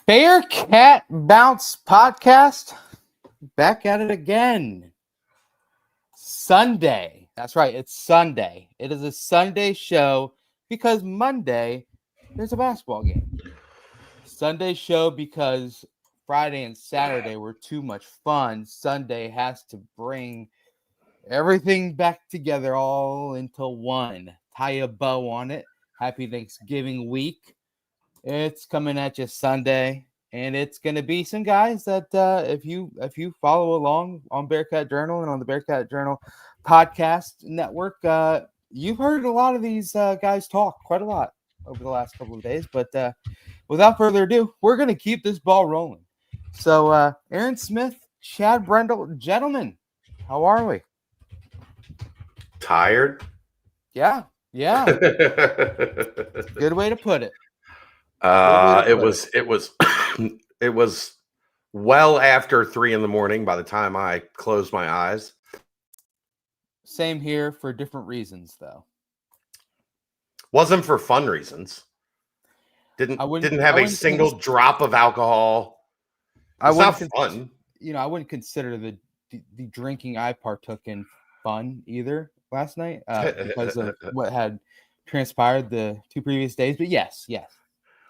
Bearcat Bounce Podcast, back at it again. Sunday. That's right, it's Sunday. It is a Sunday show because Monday there's a basketball game. Sunday show because Friday and Saturday were too much fun. Sunday has to bring everything back together all into one. Tie a bow on it. Happy Thanksgiving week. It's coming at you Sunday, and it's going to be some guys that if you follow along on Bearcat Journal and on the Bearcat Journal podcast network, you've heard a lot of these guys talk quite a lot over the last couple of days. But without further ado, we're going to keep this ball rolling. So, Aaron Smith, Chad Brendel, gentlemen, how are we? Tired? Yeah. Good way to put it. It was well after 3 a.m. by the time I closed my eyes. Same here for different reasons, though. Wasn't for fun reasons. Didn't have a single drop of alcohol. It's not fun. I wouldn't consider the drinking I partook in fun either last night because of what had transpired the 2 previous days. But yes.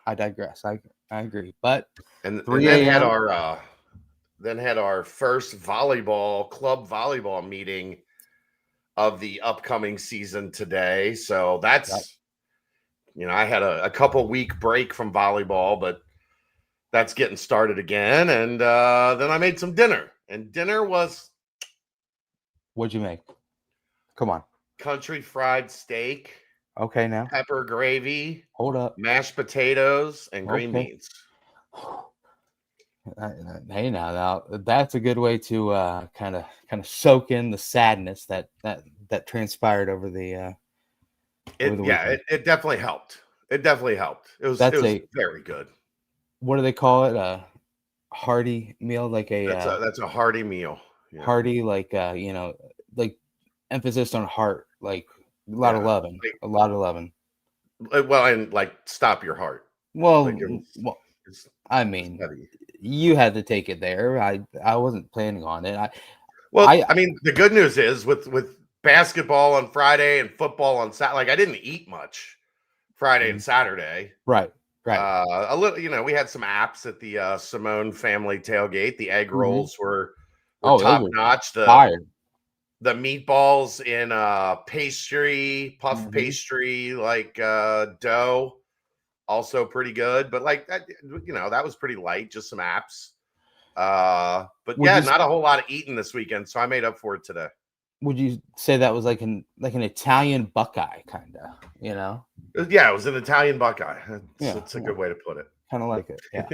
I digress. I agree. But and then had our first club volleyball meeting of the upcoming season today. So that's I had a couple week break from volleyball, but that's getting started again. And then I made some dinner. And dinner was, what'd you make? Come on. Country fried steak. Okay, now. Pepper gravy. Hold up. Mashed potatoes and green beans. Hey, now that's a good way to kind of week in the sadness that transpired over the. It definitely helped. It was very good. What do they call it? A hearty meal, like that's a hearty meal. Yeah. Hearty, like like emphasis on heart, like. A lot of loving. Well, and like stop your heart. Well, I mean, you had to take it there. I wasn't planning on it. I mean, the good news is with basketball on Friday and football on Saturday, like I didn't eat much Friday and Saturday. Right. A little, we had some apps at the Simone family tailgate. The egg rolls were top notch. The meatballs in pastry, puff pastry, like dough, also pretty good. But like that, that was pretty light, just some apps. But not a whole lot of eating this weekend, so I made up for it today. Would you say that was like an Italian Buckeye kind of, Yeah, it was an Italian Buckeye. That's a good way to put it. Kind of like it. Yeah.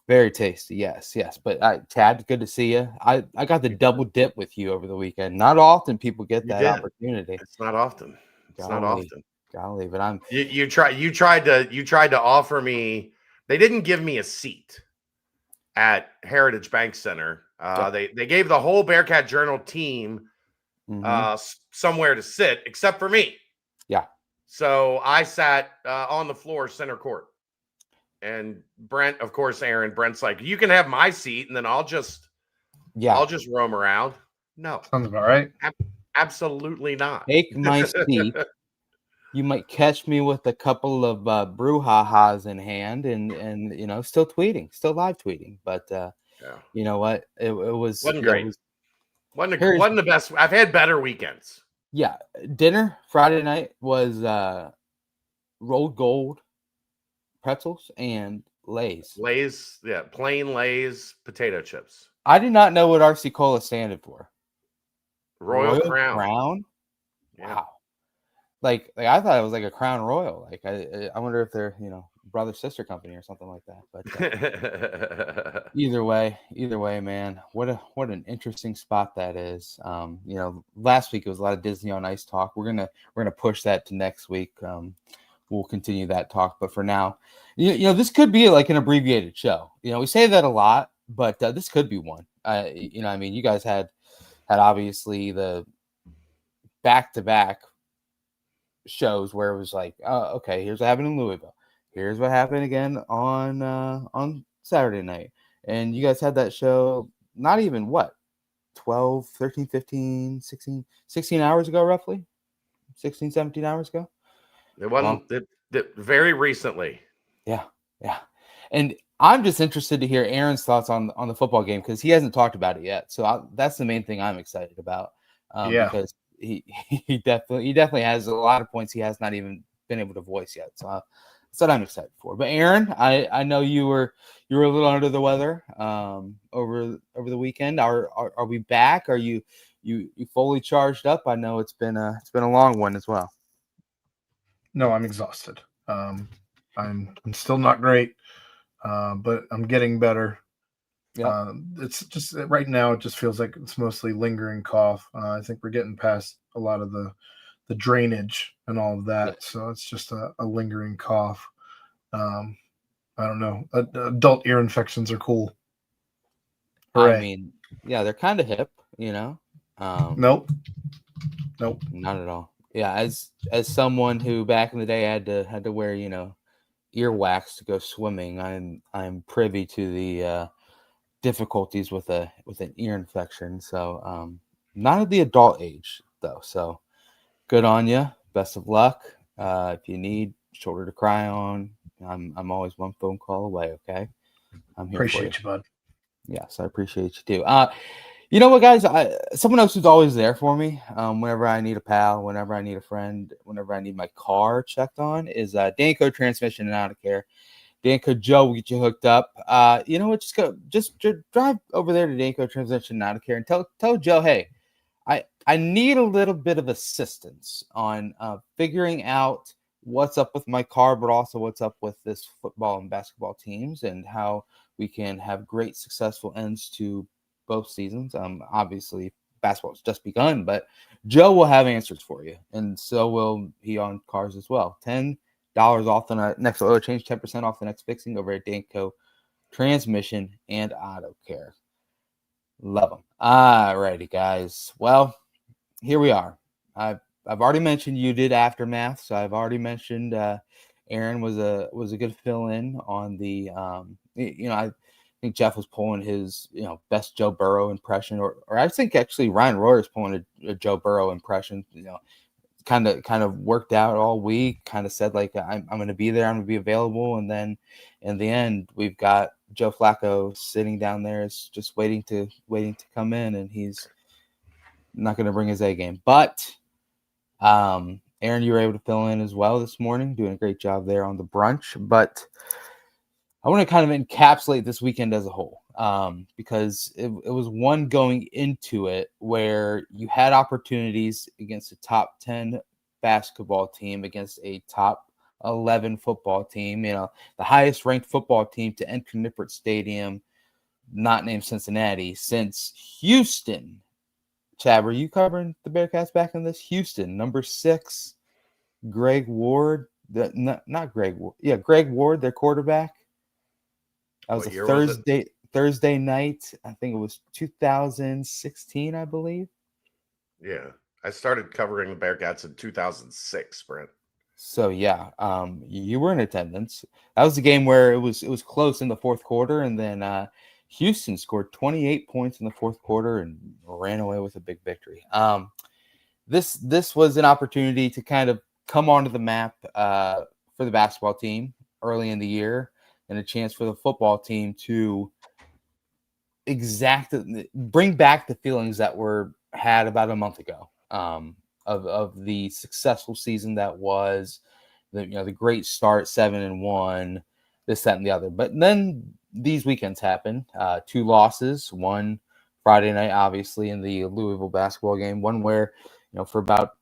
Very tasty, yes. But Chad, good to see you. I got the double dip with you over the weekend. Not often people get that opportunity. It's not often. Golly, but you tried to offer me. They didn't give me a seat at Heritage Bank Center. They gave the whole Bearcat Journal team somewhere to sit, except for me. Yeah. So I sat on the floor, center court. And Brent's like, you can have my seat, and then I'll just roam around. No, sounds about right. Absolutely not. Take my seat. You might catch me with a couple of brouhahas in hand, and still live tweeting. But you know what? It wasn't great. Wasn't the best. I've had better weekends. Yeah, dinner Friday night was rolled gold. Pretzels and Lay's. Plain Lay's potato chips. I did not know what RC Cola standed for. Royal Crown. Yeah. Wow. Like I thought it was like a Crown Royal. Like I wonder if they're brother sister company or something like that. But either way, man, what an interesting spot that is. Last week it was a lot of Disney on Ice talk. We're gonna push that to next week. We'll continue that talk, but for now, this could be like an abbreviated show. We say that a lot, but this could be one. You guys had obviously the back-to-back shows where it was like, oh, okay, here's what happened in Louisville. here's what happened again on Saturday night. And you guys had that show not even what, 12, 13, 15, 16 hours ago, roughly 16, 17 hours ago. It wasn't very recently. Yeah. And I'm just interested to hear Aaron's thoughts on the football game because he hasn't talked about it yet. So that's the main thing I'm excited about because he definitely has a lot of points he has not even been able to voice yet. So that's what I'm excited for. But Aaron, I know you were a little under the weather over the weekend. Are we back? Are you fully charged up? I know it's been a long one as well. No, I'm exhausted. I'm still not great, but I'm getting better. Yeah. It's just right now. It just feels like it's mostly lingering cough. I think we're getting past a lot of the drainage and all of that, so it's just a lingering cough. I don't know. Adult ear infections are cool. Hooray. I mean, yeah, they're kind of hip, you know. Nope, not at all. Yeah, as someone who back in the day had to wear, you know, earwax to go swimming, I'm privy to the difficulties with an ear infection. So not at the adult age though. So good on you. Best of luck. If you need shoulder to cry on, I'm always one phone call away. Okay, I'm here. Appreciate you, bud. Yes, I appreciate you too. You know what, guys? Someone else who's always there for me whenever I need a pal, whenever I need a friend, whenever I need my car checked on is Danco Transmission and Auto Care. Danco Joe will get you hooked up. You know what? Just drive over there to Danco Transmission and Auto Care and tell Joe, hey, I need a little bit of assistance on figuring out what's up with my car, but also what's up with this football and basketball teams and how we can have great successful ends to both seasons. Obviously basketball's just begun, but Joe will have answers for you, and so will he on cars as well. $10 off the next oil change, 10% off the next fixing over at Danco Transmission and Auto Care. Love them. All righty, guys. Well, here we are. I've already mentioned you did Aftermath, so I've already mentioned Aaron was a good fill-in on the I think Jeff was pulling his best Joe Burrow impression, or I think actually Ryan Royer is pulling a Joe Burrow impression. Kind of worked out all week. Kind of said like I'm going to be there, I'm going to be available, and then in the end we've got Joe Flacco sitting down there, is just waiting to come in, and he's not going to bring his A game. But Aaron, you were able to fill in as well this morning, doing a great job there on the brunch. But I want to kind of encapsulate this weekend as a whole because it was one going into it where you had opportunities against a top 10 basketball team, against a top 11 football team, the highest ranked football team to enter Nippert Stadium, not named Cincinnati, since Houston. Chad, were you covering the Bearcats back in this? Houston, number 6, Greg Ward. Not Greg Ward. Yeah, Greg Ward, their quarterback. That was Thursday night. I think it was 2016, I believe. Yeah, I started covering the Bearcats in 2006, Brent. So yeah, you were in attendance. That was the game where it was close in the fourth quarter, and then Houston scored 28 points in the fourth quarter and ran away with a big victory. This was an opportunity to kind of come onto the map for the basketball team early in the year, and a chance for the football team to bring back the feelings that were had about a month ago of the successful season that was, the great start, 7-1, this, that, and the other. But then these weekends happen. 2 losses, one Friday night, obviously, in the Louisville basketball game, one where, for about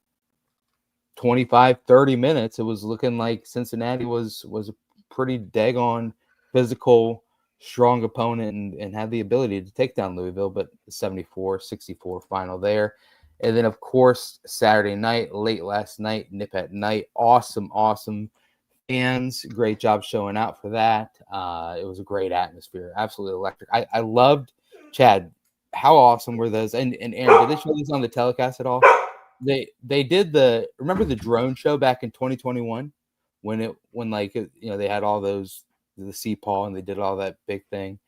25-30 minutes, it was looking like Cincinnati was a pretty daggone physical, strong opponent and had the ability to take down Louisville, but the 74-64 final there. And then, of course, Saturday night, late last night, Nip at Night, awesome fans. Great job showing out for that. It was a great atmosphere, absolutely electric. I loved, Chad, how awesome were those? And Aaron, did they show this on the telecast at all? They did remember the drone show back in 2021 when like they had all those the CPAW and they did all that big thing.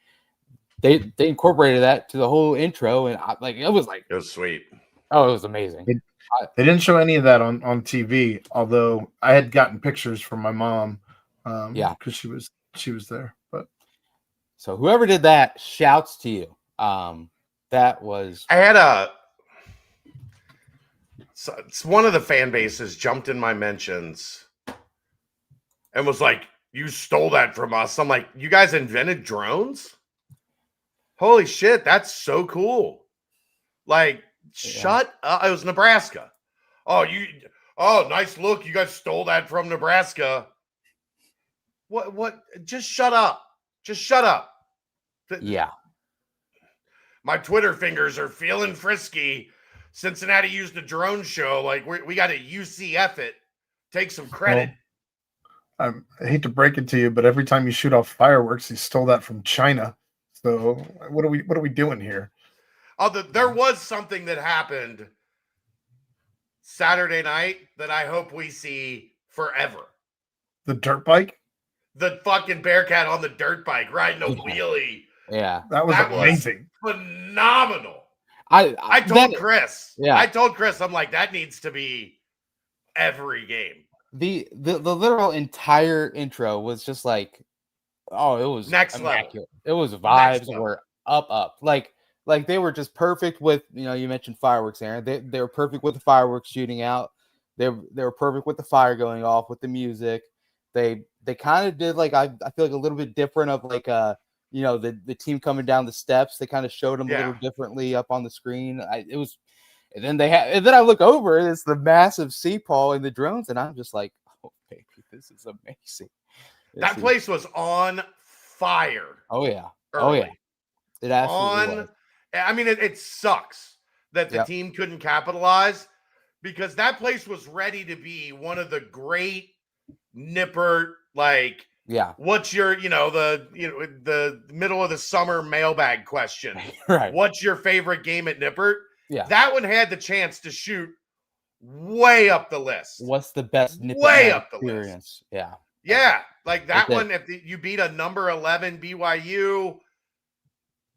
They incorporated that to the whole intro, and it was sweet. Oh, it was amazing. They didn't show any of that on TV, although I had gotten pictures from my mom. Because she was there. But so whoever did that, shouts to you. That was. I had it's one of the fan bases jumped in my mentions and was like, "You stole that from us." I'm like, "You guys invented drones? Holy shit, that's so cool!" Like, shut up. It was Nebraska. Oh, nice look. You guys stole that from Nebraska. What? Just shut up. Just shut up. Yeah. My Twitter fingers are feeling frisky. Cincinnati used a drone show. Like, we got to UCF it. Take some credit. Well, I hate to break it to you, but every time you shoot off fireworks, you stole that from China. So what are we doing here? There was something that happened Saturday night that I hope we see forever. The dirt bike? The fucking Bearcat on the dirt bike riding a wheelie. Yeah. That was amazing. Phenomenal. I told Chris. Yeah. I told Chris, I'm like, that needs to be every game. The literal entire intro was just like, it was next immaculate. level. It was vibes were up. Like they were just perfect with, you mentioned fireworks, Aaron. They were perfect with the fireworks shooting out. They were perfect with the fire going off, with the music. They kind of did I feel like a little bit different of the team coming down the steps. They kind of showed them a little differently up on the screen. And then I look over and it's the massive CPAW and the drones, and I'm just like, oh baby, this is amazing. That place was on fire. Oh yeah. Early. Oh yeah. It absolutely was. I mean, it sucks that the team couldn't capitalize, because that place was ready to be one of the great Nippert, what's your, the middle of the summer mailbag question. Right. What's your favorite game at Nippert? Yeah. That one had the chance to shoot way up the list. What's the best Nippert way up experience? The list. Yeah. Yeah. Like that one, if you beat a number 11 BYU,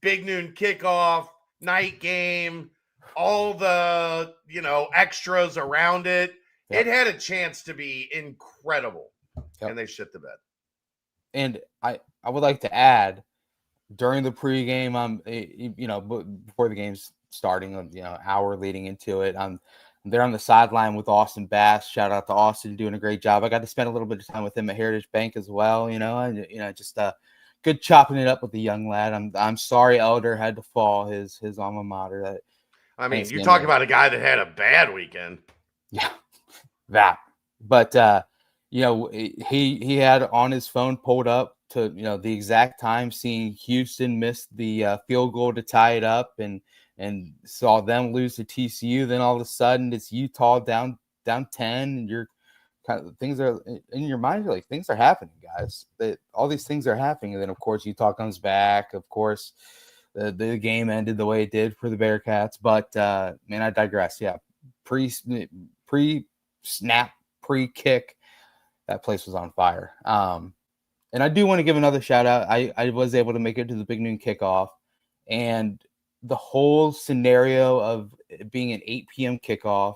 big noon kickoff, night game, all the, extras around it, it had a chance to be incredible. And they shit the bed. And I would like to add, during the pregame, before the game's starting, hour leading into it, I'm there on the sideline with Austin Bass. Shout out to Austin, doing a great job. I got to spend a little bit of time with him at Heritage Bank as well. Just good chopping it up with the young lad. I'm sorry Elder had to fall, his alma mater. You talk about a guy that had a bad weekend. Yeah, that. But he had on his phone pulled up to the exact time, seeing Houston miss the field goal to tie it up, and saw them lose to TCU. Then all of a sudden it's Utah down 10, and you're things are in your mind. You're like, things are happening, guys. All these things are happening. And then of course Utah comes back. Of course, the game ended the way it did for the Bearcats. But man, I digress. Yeah, pre-snap, pre-kick, that place was on fire. And I do want to give another shout out. I was able to make it to the Big Noon kickoff, and the whole scenario of it being an 8 p.m. kickoff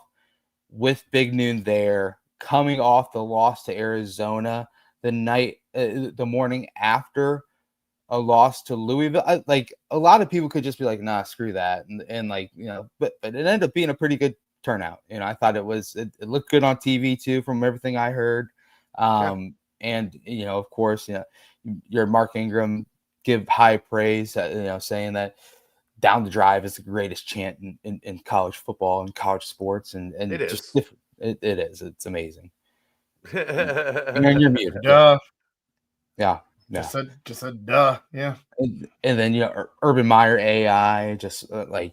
with Big Noon there, coming off the loss to Arizona the morning after a loss to Louisville. A lot of people could just be like, nah, screw that. But it ended up being a pretty good turnout. I thought it looked good on TV too, from everything I heard. And, of course, your Mark Ingram give high praise, saying that down the drive is the greatest chant in college football and college sports. And it is. Just different. It is. It's amazing. And you're muted. Duh. Yeah. Just said duh. Yeah. And then, Urban Meyer AI, just I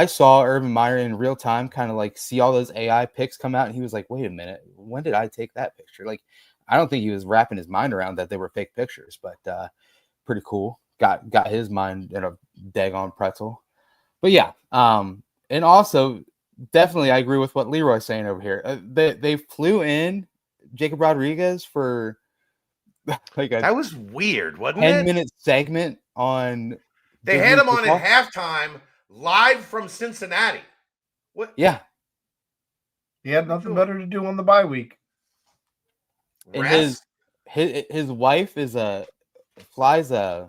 saw Urban Meyer in real time, kind of see all those AI pics come out, and he was like, wait a minute, when did I take that picture? I don't think he was wrapping his mind around that they were fake pictures, but pretty cool. Got his mind in a daggone pretzel. But yeah, and also definitely I agree with what Leroy's saying over here. They flew in Jacob Rodriguez for like a that was weird, wasn't it? 10-minute segment on. They had him on at halftime live from Cincinnati. What? Yeah. He had nothing better to do on the bye week. And his wife flies a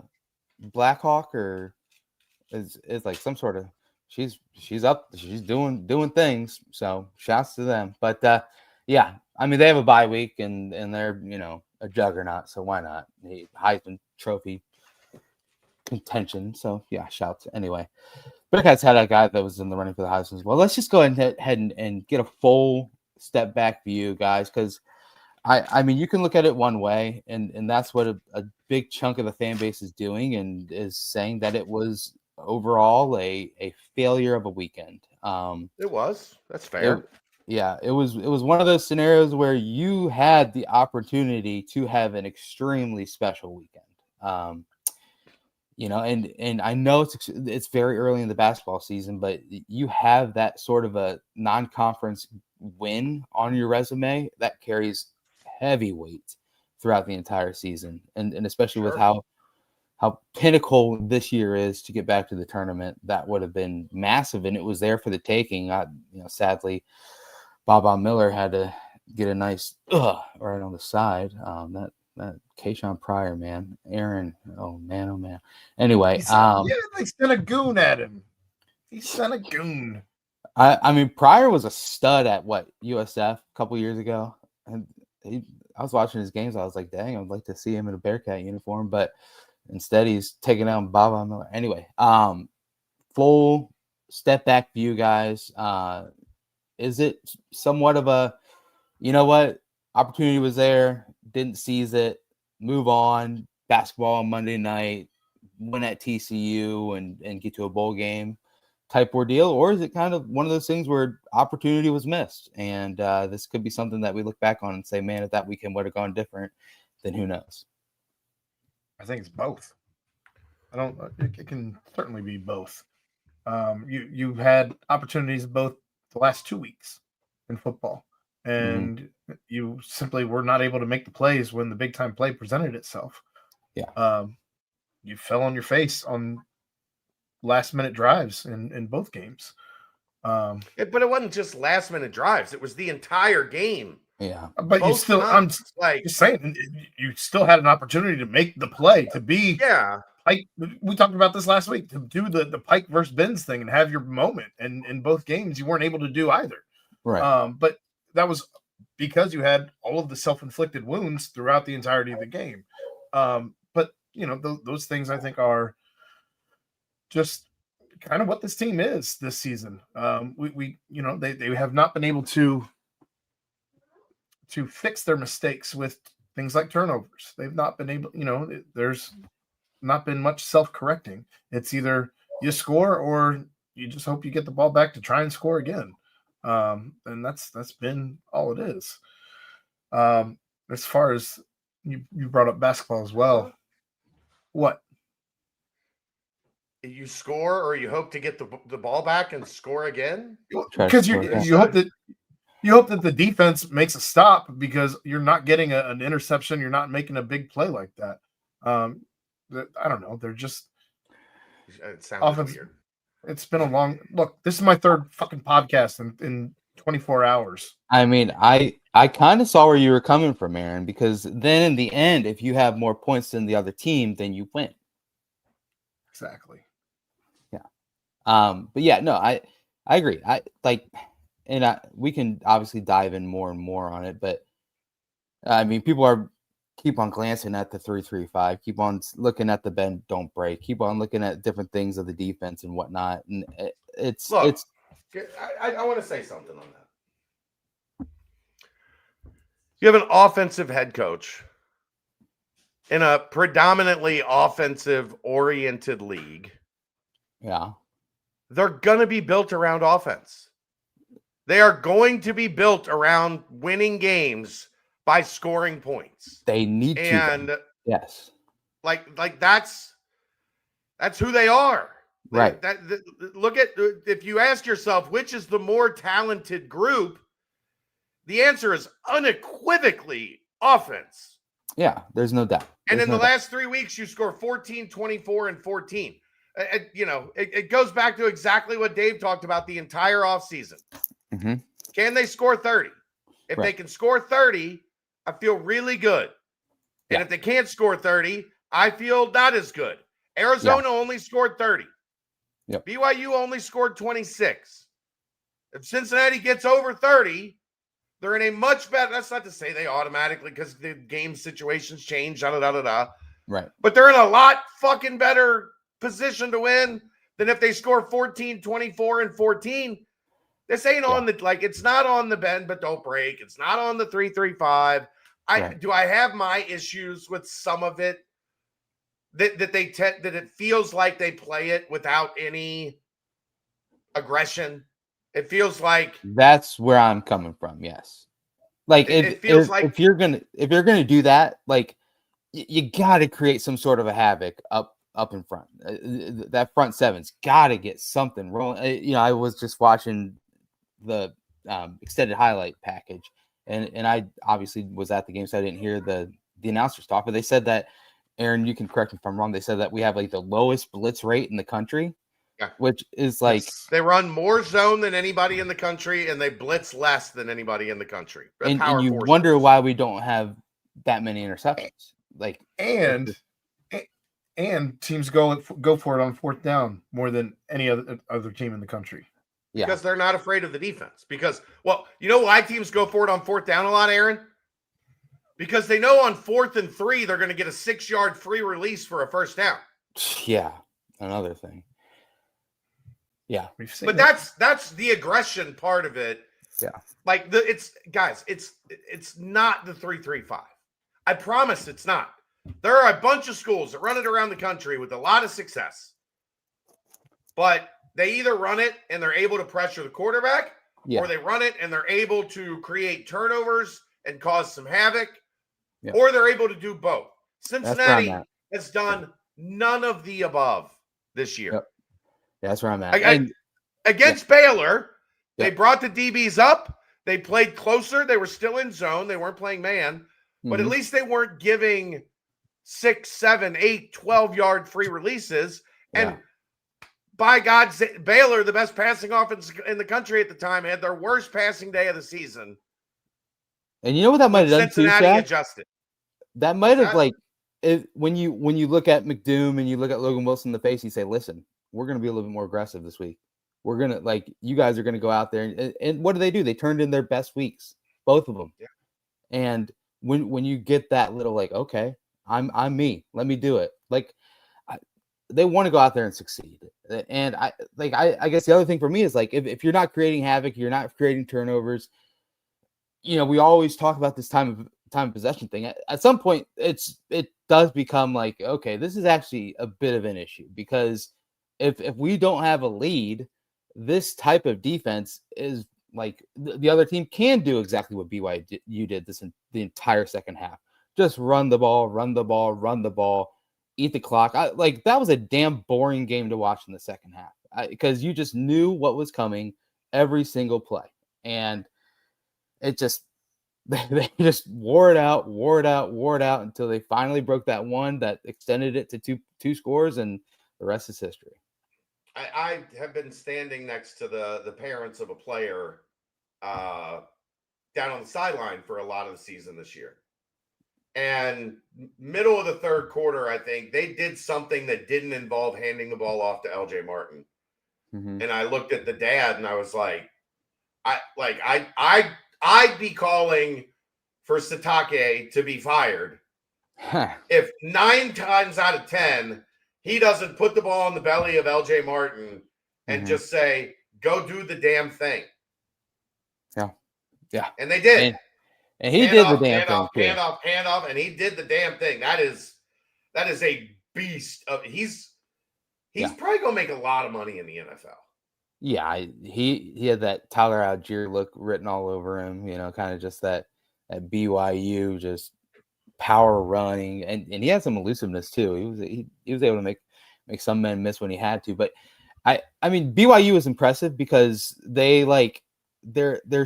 Black Hawk, or is like some sort of she's doing things. So shouts to them. But yeah, I mean they have a bye week and they're a juggernaut. So why not? Heisman Trophy contention. So yeah, shouts anyway. Bearcats had a guy that was in the running for the Heisman as well. Let's just go ahead and get a full step back view, guys, because I mean, you can look at it one way, and that's what a big chunk of the fan base is doing, and is saying that it was overall a failure of a weekend. It was. That's fair. It was one of those scenarios where you had the opportunity to have an extremely special weekend. And I know it's very early in the basketball season, but you have that sort of a non-conference win on your resume that carries heavy weight throughout the entire season, and especially with how pinnacle this year is to get back to the tournament. That would have been massive, and it was there for the taking. Sadly, Bob Miller had to get a nice right on the side. That Keyshawn Pryor, man, Aaron, oh man. Anyway, they sent a goon at him. He sent a goon. I mean, Pryor was a stud at USF a couple years ago, and I was watching his games. I was like, dang, I'd like to see him in a Bearcat uniform, but instead he's taking out Bob Miller. Anyway, full step back view, guys. Is it somewhat of a, opportunity was there, didn't seize it, move on, basketball on Monday night, win at TCU and get to a bowl game type ordeal? Or is it kind of one of those things where opportunity was missed, and this could be something that we look back on and say, man, if that weekend would have gone different, then who knows? I think it's both. It can certainly be both. You've had opportunities both the last 2 weeks in football, and you simply were not able to make the plays when the big time play presented itself. Yeah. You fell on your face on last minute drives in both games. But it wasn't just last minute drives. It was the entire game. Yeah. But both you still, times, I'm like just saying, you still had an opportunity to make the play, to be Pike. We talked about this last week, to do the Pike versus Benz thing and have your moment. And in both games, you weren't able to do either. Right. But that was because you had all of the self-inflicted wounds throughout the entirety of the game. But those things I think are just kind of what this team is this season. They have not been able to fix their mistakes with things like turnovers. They've not been able, there's not been much self-correcting. It's either you score or you just hope you get the ball back to try and score again. And that's been all it is. As far as you brought up basketball as well. What? You score or you hope to get the ball back and score again? Because you hope that the defense makes a stop, because you're not getting an interception. You're not making a big play like that. I don't know. They're just. It sounds weird. It's been a long look. This is my third fucking podcast in 24 hours. I mean, I kind of saw where you were coming from, Aaron, because then in the end, if you have more points than the other team, then you win. Exactly. Yeah. But yeah, no, I agree. We can obviously dive in more and more on it, but I mean, people keep on glancing at the 3-3-5, keep on looking at the bend don't break, keep on looking at different things of the defense and whatnot, and I want to say something on that. You have an offensive head coach in a predominantly offensive oriented league. Yeah. They're going to be built around offense. They are going to be built around winning games by scoring points. They need to. And yes. Like that's who they are. Right. Look at, if you ask yourself, which is the more talented group, The answer is unequivocally offense. Yeah, there's no doubt. And in the last 3 weeks, you score 14, 24, and 14. It goes back to exactly what Dave talked about the entire offseason. Mm-hmm. Can they score 30? If they can score 30, I feel really good. And if they can't score 30, I feel not as good. Arizona only scored 30. Yep. BYU only scored 26. If Cincinnati gets over 30, they're in a much better. That's not to say they automatically, because the game situations change. Right. But they're in a lot fucking better position to win than if they score 14, 24, and 14. This ain't on the, like, it's not on the bend but don't break. It's not on the 3-3-5. Do I have my issues with some of it that it feels like they play it without any aggression? It feels like that's where I'm coming from. Yes. Like it feels like if you're gonna do that, like you got to create some sort of a havoc up in front. That front seven's got to get something rolling. I was just watching the extended highlight package, and I obviously was at the game, so I didn't hear the announcers talk. But they said that, Aaron, you can correct me if I'm wrong. They said that we have like the lowest blitz rate in the country. Yeah. Which is like they run more zone than anybody in the country, and they blitz less than anybody in the country. And you wonder why we don't have that many interceptions. Like and teams go for it on fourth down more than any other team in the country. Yeah, because they're not afraid of the defense. Because, well, you know why teams go for it on fourth down a lot, Aaron? Because they know on 4th and 3 they're going to get a 6-yard free release for a first down. Yeah, another thing. Yeah, but that's the aggression part of it. Yeah, like it's not the 3-3-5. I promise it's not. There are a bunch of schools that run it around the country with a lot of success, but they either run it and they're able to pressure the quarterback, or they run it and they're able to create turnovers and cause some havoc, or they're able to do both. Cincinnati has done none of the above this year. Yep. That's where I'm at. Against Baylor, they brought the DBs up. They played closer. They were still in zone. They weren't playing man. But at least they weren't giving 6, 7, 8, 12-yard free releases. And by God, Baylor, the best passing offense in the country at the time, had their worst passing day of the season. And you know what that might have done Cincinnati too, adjusted. That might have when you look at McDoom and you look at Logan Wilson in the face, you say, listen, we're going to be a little bit more aggressive this week. We're going to, you guys are going to go out there. And what do? They turned in their best weeks, both of them. Yeah. And when you get that little, okay, I'm me, let me do it. They want to go out there and succeed. And I guess the other thing for me is if you're not creating havoc, you're not creating turnovers, we always talk about this time of possession thing. At some point, it does become okay, this is actually a bit of an issue, because if we don't have a lead, this type of defense is the other team can do exactly what BYU did the entire second half. Just run the ball, eat the clock. That was a damn boring game to watch in the second half, because you just knew what was coming every single play, and it just they just wore it out until they finally broke that one that extended it to two scores, and the rest is history. I have been standing next to the parents of a player down on the sideline for a lot of the season this year. And middle of the third quarter, I think they did something that didn't involve handing the ball off to LJ Martin. Mm-hmm. And I looked at the dad and I was like, I'd be calling for Satake to be fired if 9 times out of 10 he doesn't put the ball in the belly of LJ Martin and just say, go do the damn thing. Yeah. And they did. And he did the damn thing. Hand off, and he did the damn thing. That is a beast. He's probably going to make a lot of money in the NFL. Yeah, he had that Tyler Algier look written all over him, kind of just that BYU just power running, and he had some elusiveness too. He was able to make some men miss when he had to. But I mean BYU is impressive because they're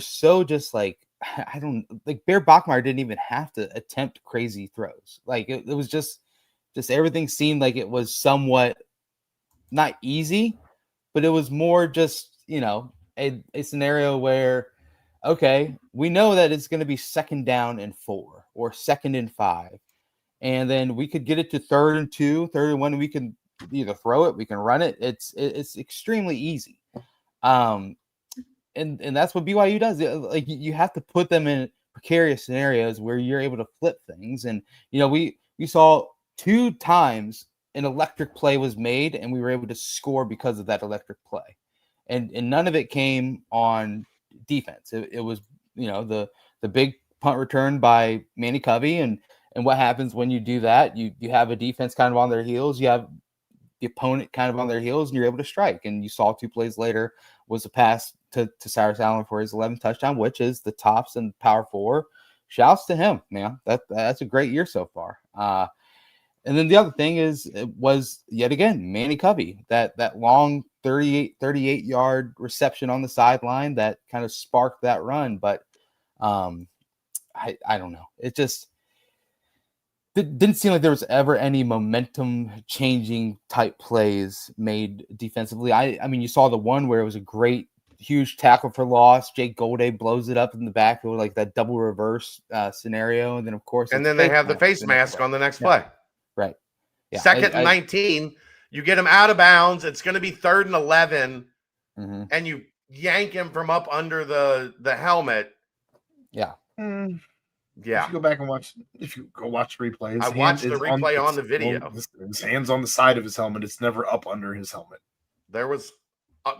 so just I don't like Bear Bachmeyer didn't even have to attempt crazy throws. Like it was just everything seemed like it was somewhat not easy, but it was more just, a scenario where, okay, we know that it's going to be 2nd down and 4 or 2nd and 5. And then we could get it to 3rd and 2, 3rd and 1. We can either throw it, we can run it. It's extremely easy. And that's what BYU does. Like you have to put them in precarious scenarios where you're able to flip things. And, we saw 2 times an electric play was made and we were able to score because of that electric play. And none of it came on defense. It was, the big punt return by Manny Covey. And what happens when you do that? You have a defense kind of on their heels. You have the opponent kind of on their heels, and you're able to strike. And you saw 2 plays later was a pass to Cyrus Allen for his 11th touchdown, which is the tops and Power 4. Shouts to him, man. That's a great year so far. And then the other thing was yet again Manny Covey, that long 38-yard reception on the sideline that kind of sparked that run. But I don't know. It just didn't seem like there was ever any momentum changing type plays made defensively. I mean, you saw the one where it was a great huge tackle for loss. Jake Golday blows it up in the backfield, like that double reverse scenario. And then, of course, and then they have the face mask on the next play. Right. Yeah. 2nd and 19. You get him out of bounds. It's going to be 3rd and 11. Mm-hmm. And you yank him from up under the helmet. Yeah. Yeah. If you go back and watch, replays, I watched the replay on the video. His hand's on the side of his helmet. It's never up under his helmet. There was,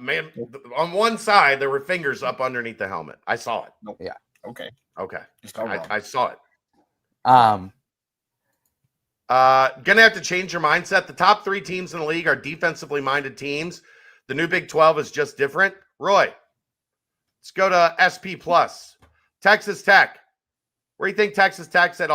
man, on one side, there were fingers up underneath the helmet. I saw it. Nope. Yeah. Okay. I saw it. Gonna have to change your mindset. The top 3 teams in the league are defensively minded teams. The new Big 12 is just different. Roy, let's go to SP Plus. Texas Tech. Where do you think Texas Tech's at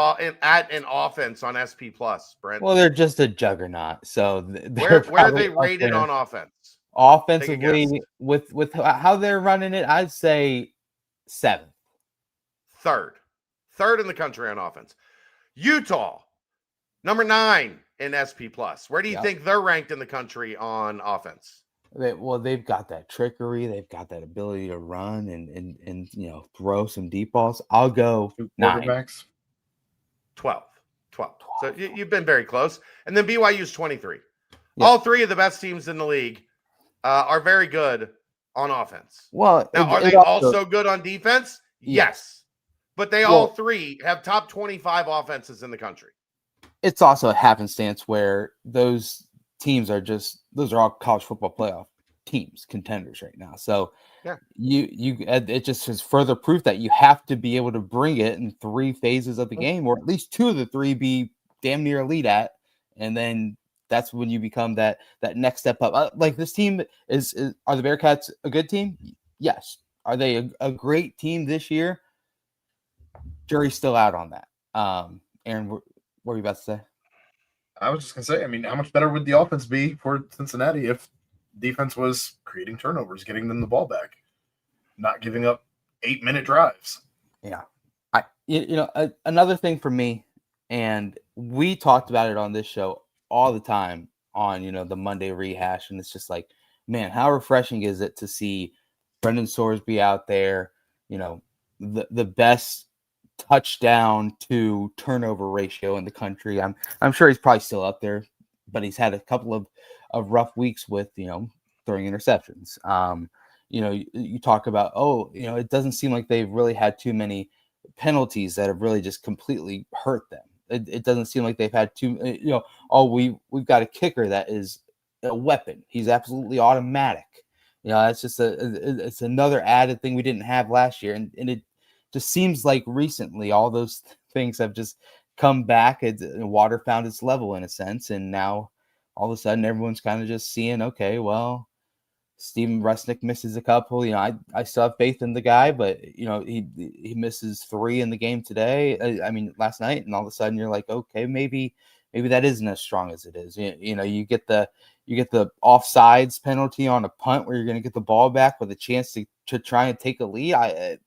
in offense on SP Plus, Brent? Well, they're just a juggernaut. So where are they rated on offense? Offensively, with how they're running it, I'd say 7th. 3rd in the country on offense. Utah, number 9 in SP Plus. Where do you think they're ranked in the country on offense? They've got that trickery. They've got that ability to run and throw some deep balls. I'll go 9. Quarterbacks. 12. So you've been very close. And then BYU's 23. Yeah. All 3 of the best teams in the league are very good on offense. Well, now, are they also good on defense? Yes. But they all 3 have top 25 offenses in the country. It's also a happenstance where those teams those are all college football playoff teams, contenders right now. So it just is further proof that you have to be able to bring it in 3 phases of the game, or at least 2 of the 3 be damn near elite at, and then that's when you become that next step up. Like this team are the Bearcats a good team? Yes. Are they a great team this year? Jury's still out on that. Aaron, what were you about to say? I was just going to say, I mean, how much better would the offense be for Cincinnati if defense was creating turnovers, getting them the ball back, not giving up 8-minute drives? Yeah. Another thing for me, and we talked about it on this show all the time on, the Monday rehash, and it's just like, man, how refreshing is it to see Brendan Sorsby out there, the best touchdown to turnover ratio in the country. I'm sure he's probably still up there, but he's had a couple of rough weeks with throwing interceptions. You talk about it doesn't seem like they've really had too many penalties that have really just completely hurt them. It doesn't seem like they've had too we've got a kicker that is a weapon. He's absolutely automatic. It's just it's another added thing we didn't have last year, and it just seems like recently all those things have just come back. Water found its level in a sense, and now all of a sudden everyone's kind of just seeing, okay, well, Steven Rusnick misses a couple. I still have faith in the guy, but he misses 3 in the game today. Last night, and all of a sudden you're like, okay, maybe that isn't as strong as it is. You get the offsides penalty on a punt where you're going to get the ball back with a chance to try and take a lead.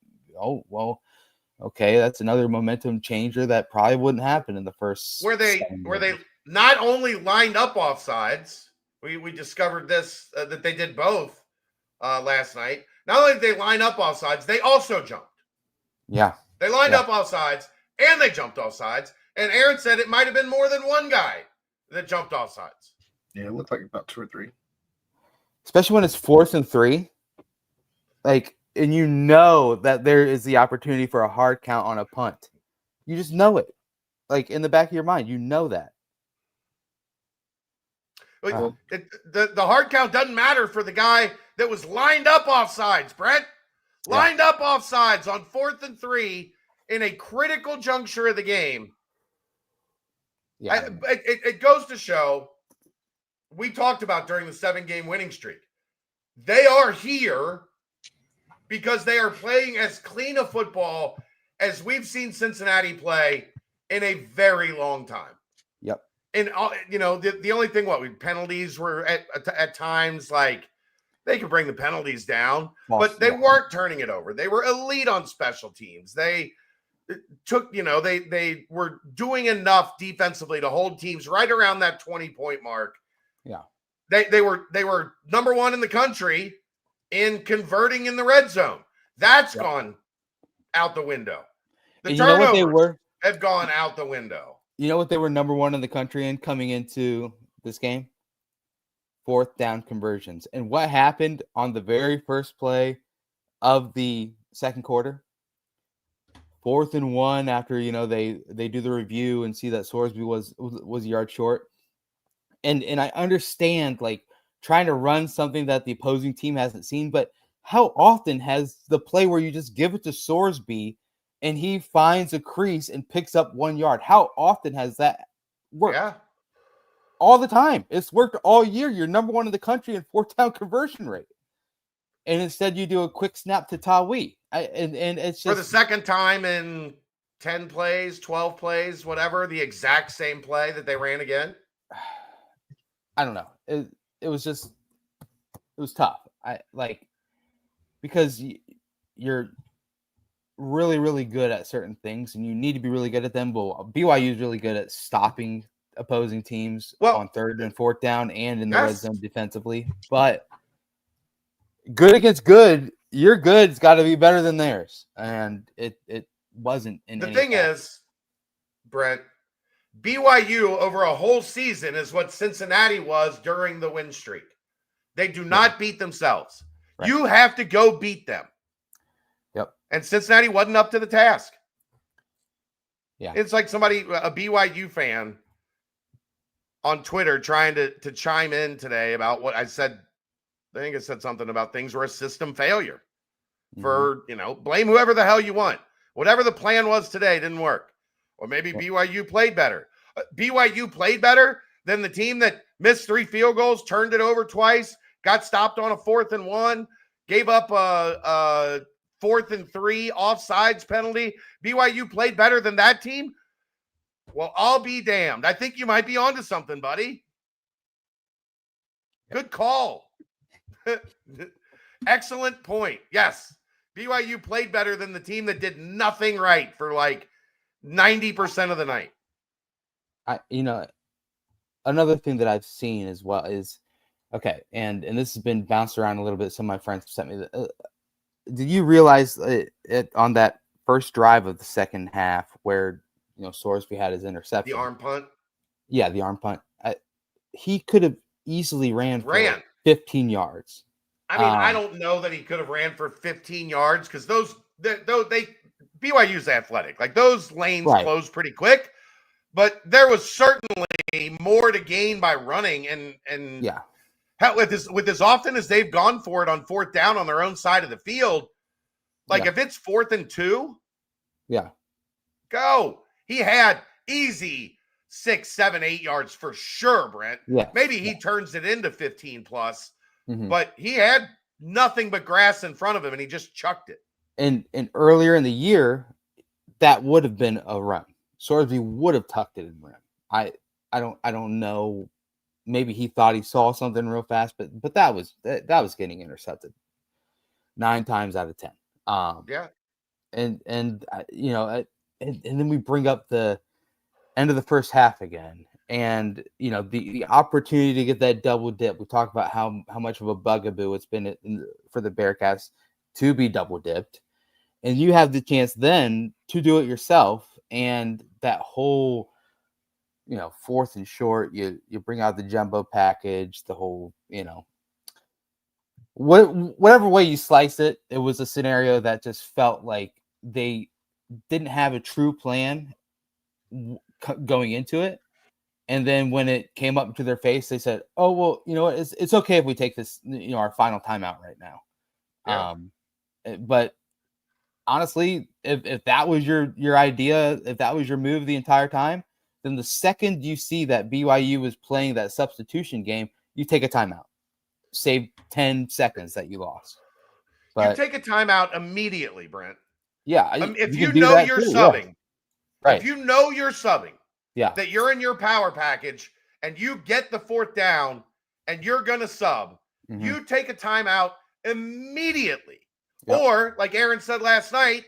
Okay, that's another momentum changer that probably wouldn't happen in the first. Where they not only lined up offsides, we discovered this that they did both last night. Not only did they line up offsides, they also jumped. Yeah, they lined up offsides and they jumped offsides. And Aaron said it might have been more than one guy that jumped offsides. Yeah, it looked like about 2 or 3. Especially when it's 4th and 3. Like, and you know that there is the opportunity for a hard count on a punt. You just know it. Like, in the back of your mind, you know that. The hard count doesn't matter for the guy that was lined up offsides, Brent. Lined up offsides on 4th and 3 in a critical juncture of the game. Yeah, it goes to show, we talked about during the 7-game winning streak, they are here because they are playing as clean a football as we've seen Cincinnati play in a very long time. Yep. And the only thing, penalties were at times, like, they could bring the penalties down, but they weren't turning it over. They were elite on special teams. They took, they were doing enough defensively to hold teams right around that 20-point mark. Yeah. They were number 1 in the country in converting in the red zone. That's gone out the window. The turnovers have gone out the window. You know what they were number 1 in the country in coming into this game? 4th down conversions. And what happened on the very first play of the second quarter? 4th and 1 after, they do the review and see that Sorsby was a yard short. And I understand, like, trying to run something that the opposing team hasn't seen, but how often has the play where you just give it to Sorsby and he finds a crease and picks up 1 yard? How often has that worked? Yeah. All the time. It's worked all year. You're number 1 in the country in 4th down conversion rate. And instead you do a quick snap to Tawi. And it's just for the second time in 10 plays, 12 plays, whatever, the exact same play that they ran again. I don't know. It was tough. Because you're really, really good at certain things and you need to be really good at them. But BYU is really good at stopping opposing teams on 3rd and 4th down and in the red zone defensively. But good against good, your good's got to be better than theirs. And it wasn't. The thing is, Brent, BYU over a whole season is what Cincinnati was during the win streak. They do not beat themselves. Right. You have to go beat them. Yep. And Cincinnati wasn't up to the task. Yeah. It's like a BYU fan on Twitter trying to chime in today about what I said. I think I said something about things were a system failure. For, blame whoever the hell you want. Whatever the plan was today didn't work. Or maybe BYU played better. BYU played better than the team that missed 3 field goals, turned it over twice, got stopped on a 4th and 1, gave up a 4th and 3 offsides penalty. BYU played better than that team. Well, I'll be damned. I think you might be onto something, buddy. Good call. Excellent point. Yes, BYU played better than the team that did nothing right for like 90% of the night. Another thing that I've seen as well is, okay, and this has been bounced around a little bit. Some of my friends sent me. Did you realize it on that first drive of the second half where Sorsby had his interception? The arm punt? Yeah, the arm punt. He could have easily ran for 15 yards. I mean, I don't know that he could have ran for 15 yards because BYU's athletic. Like, those lanes close pretty quick. But there was certainly more to gain by running, and yeah, with as often as they've gone for it on 4th down on their own side of the field, like if it's 4th and 2, go. He had easy 6, 7, 8 yards for sure, Brent. Yeah, maybe he turns it into 15 plus, but he had nothing but grass in front of him, and he just chucked it. And earlier in the year, that would have been a run. Sorsby would have tucked it in rim. I don't know. Maybe he thought he saw something real fast, but that was getting intercepted 9 times out of 10. Yeah. and then we bring up the end of the first half again, and the opportunity to get that double dip. We talked about how much of a bugaboo it's been for the Bearcats to be double dipped, and you have the chance then to do it yourself. And that whole, 4th and short, you bring out the jumbo package, the whole, whatever way you slice it, it was a scenario that just felt like they didn't have a true plan going into it. And then when it came up to their face, they said, "Oh, well, you know what? It's okay if we take this, our final timeout right now." Yeah. But honestly, if that was your idea, if that was your move the entire time, then the second you see that BYU was playing that substitution game, you take a timeout, save 10 seconds that you lost. But you take a timeout immediately, Brent. Yeah, if you know you're subbing, yeah. Right. If you know you're subbing, yeah, that you're in your power package and you get the 4th down and you're gonna sub, you take a timeout immediately. Yep. Or like Aaron said last night,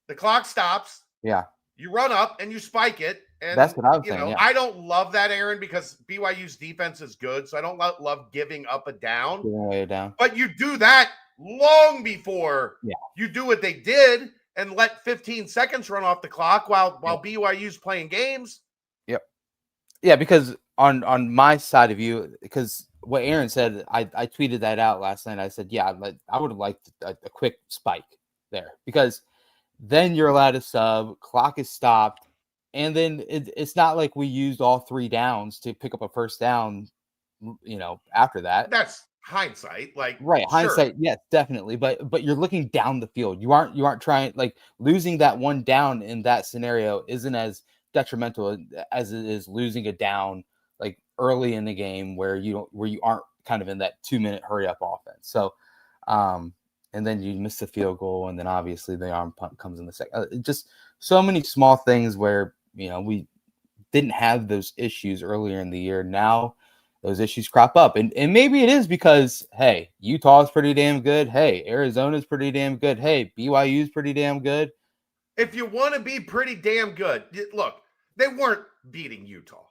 the clock stops. Yeah. You run up and you spike it. And that's what I was saying. Yeah. I don't love that, Aaron, because BYU's defense is good. So I don't love giving up a down. Down. But you do that long before you do what they did and let 15 seconds run off the clock while BYU's playing games. Yep. Yeah, because on my side of you, because what Aaron said, I tweeted that out last night. I said, yeah, I would have liked a quick spike there, because then you're allowed to sub, clock is stopped, and then it's not like we used all 3 downs to pick up a first down, after that. That's hindsight, right. Hindsight, yes, definitely. But you're looking down the field. You aren't trying, like, losing that 1 down in that scenario isn't as detrimental as it is losing a down like early in the game where you aren't kind of in that 2-minute hurry up offense. So, and then you miss the field goal, and then obviously the arm punt comes in the second. Just so many small things where we didn't have those issues earlier in the year. Now those issues crop up, and maybe it is because, hey, Utah is pretty damn good. Hey, Arizona's pretty damn good. Hey, BYU is pretty damn good. If you want to be pretty damn good, look, they weren't beating Utah.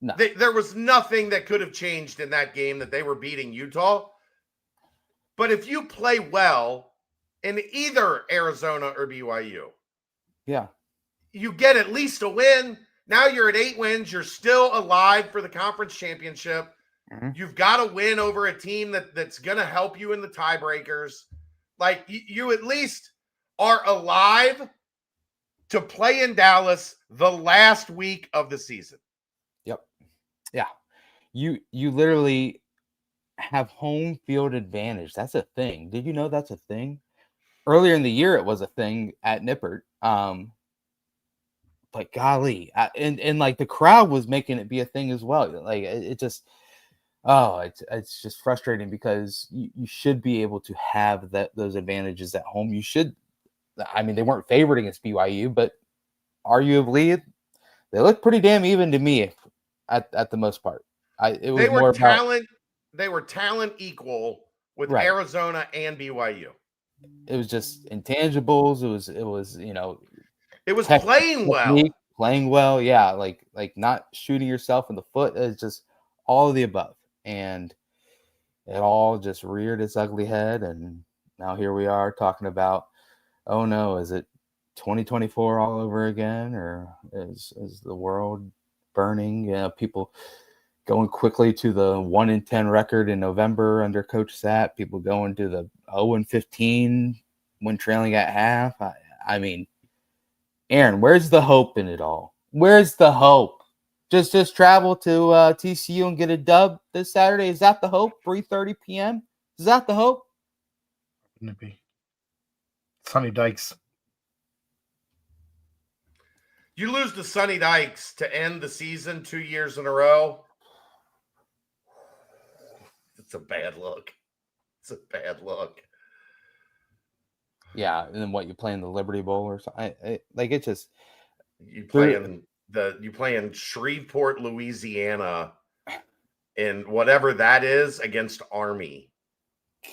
No. There was nothing that could have changed in that game that they were beating Utah. But if you play well in either Arizona or BYU, you get at least a win. Now you're at 8 wins. You're still alive for the conference championship. You've got to win over a team that's going to help you in the tiebreakers. Like, you at least are alive to play in Dallas the last week of the season. Yep. Yeah. You literally have home field advantage. That's a thing. Did you know that's a thing? Earlier in the year, it was a thing at Nippert. But golly, and like the crowd was making it be a thing as well. Like it just, it's just frustrating, because you should be able to have those advantages at home. You should. I mean, they weren't favored against BYU, but arguably they look pretty damn even to me at the most part. They were talent equal with Arizona and BYU. It was just intangibles. It was it was playing well. Yeah, like not shooting yourself in the foot. It's just all of the above, and it all just reared its ugly head. And now here we are talking about, oh no, is it 2024 all over again, or is the world burning? People going quickly to the 1-10 record in November under Coach Sapp. People going to the 0-15 when trailing at half. I mean, Aaron, where's the hope in it all? Where's the hope? Just travel to TCU and get a dub this Saturday. Is that the hope? 3:30 p.m. Is that the hope? Wouldn't it be? Sonny Dykes. You lose to Sonny Dykes to end the season 2 years in a row. It's a bad look. It's a bad look. Yeah, and then what, you play in the Liberty Bowl or something? Like, it just, you play in Shreveport, Louisiana, in whatever that is, against Army.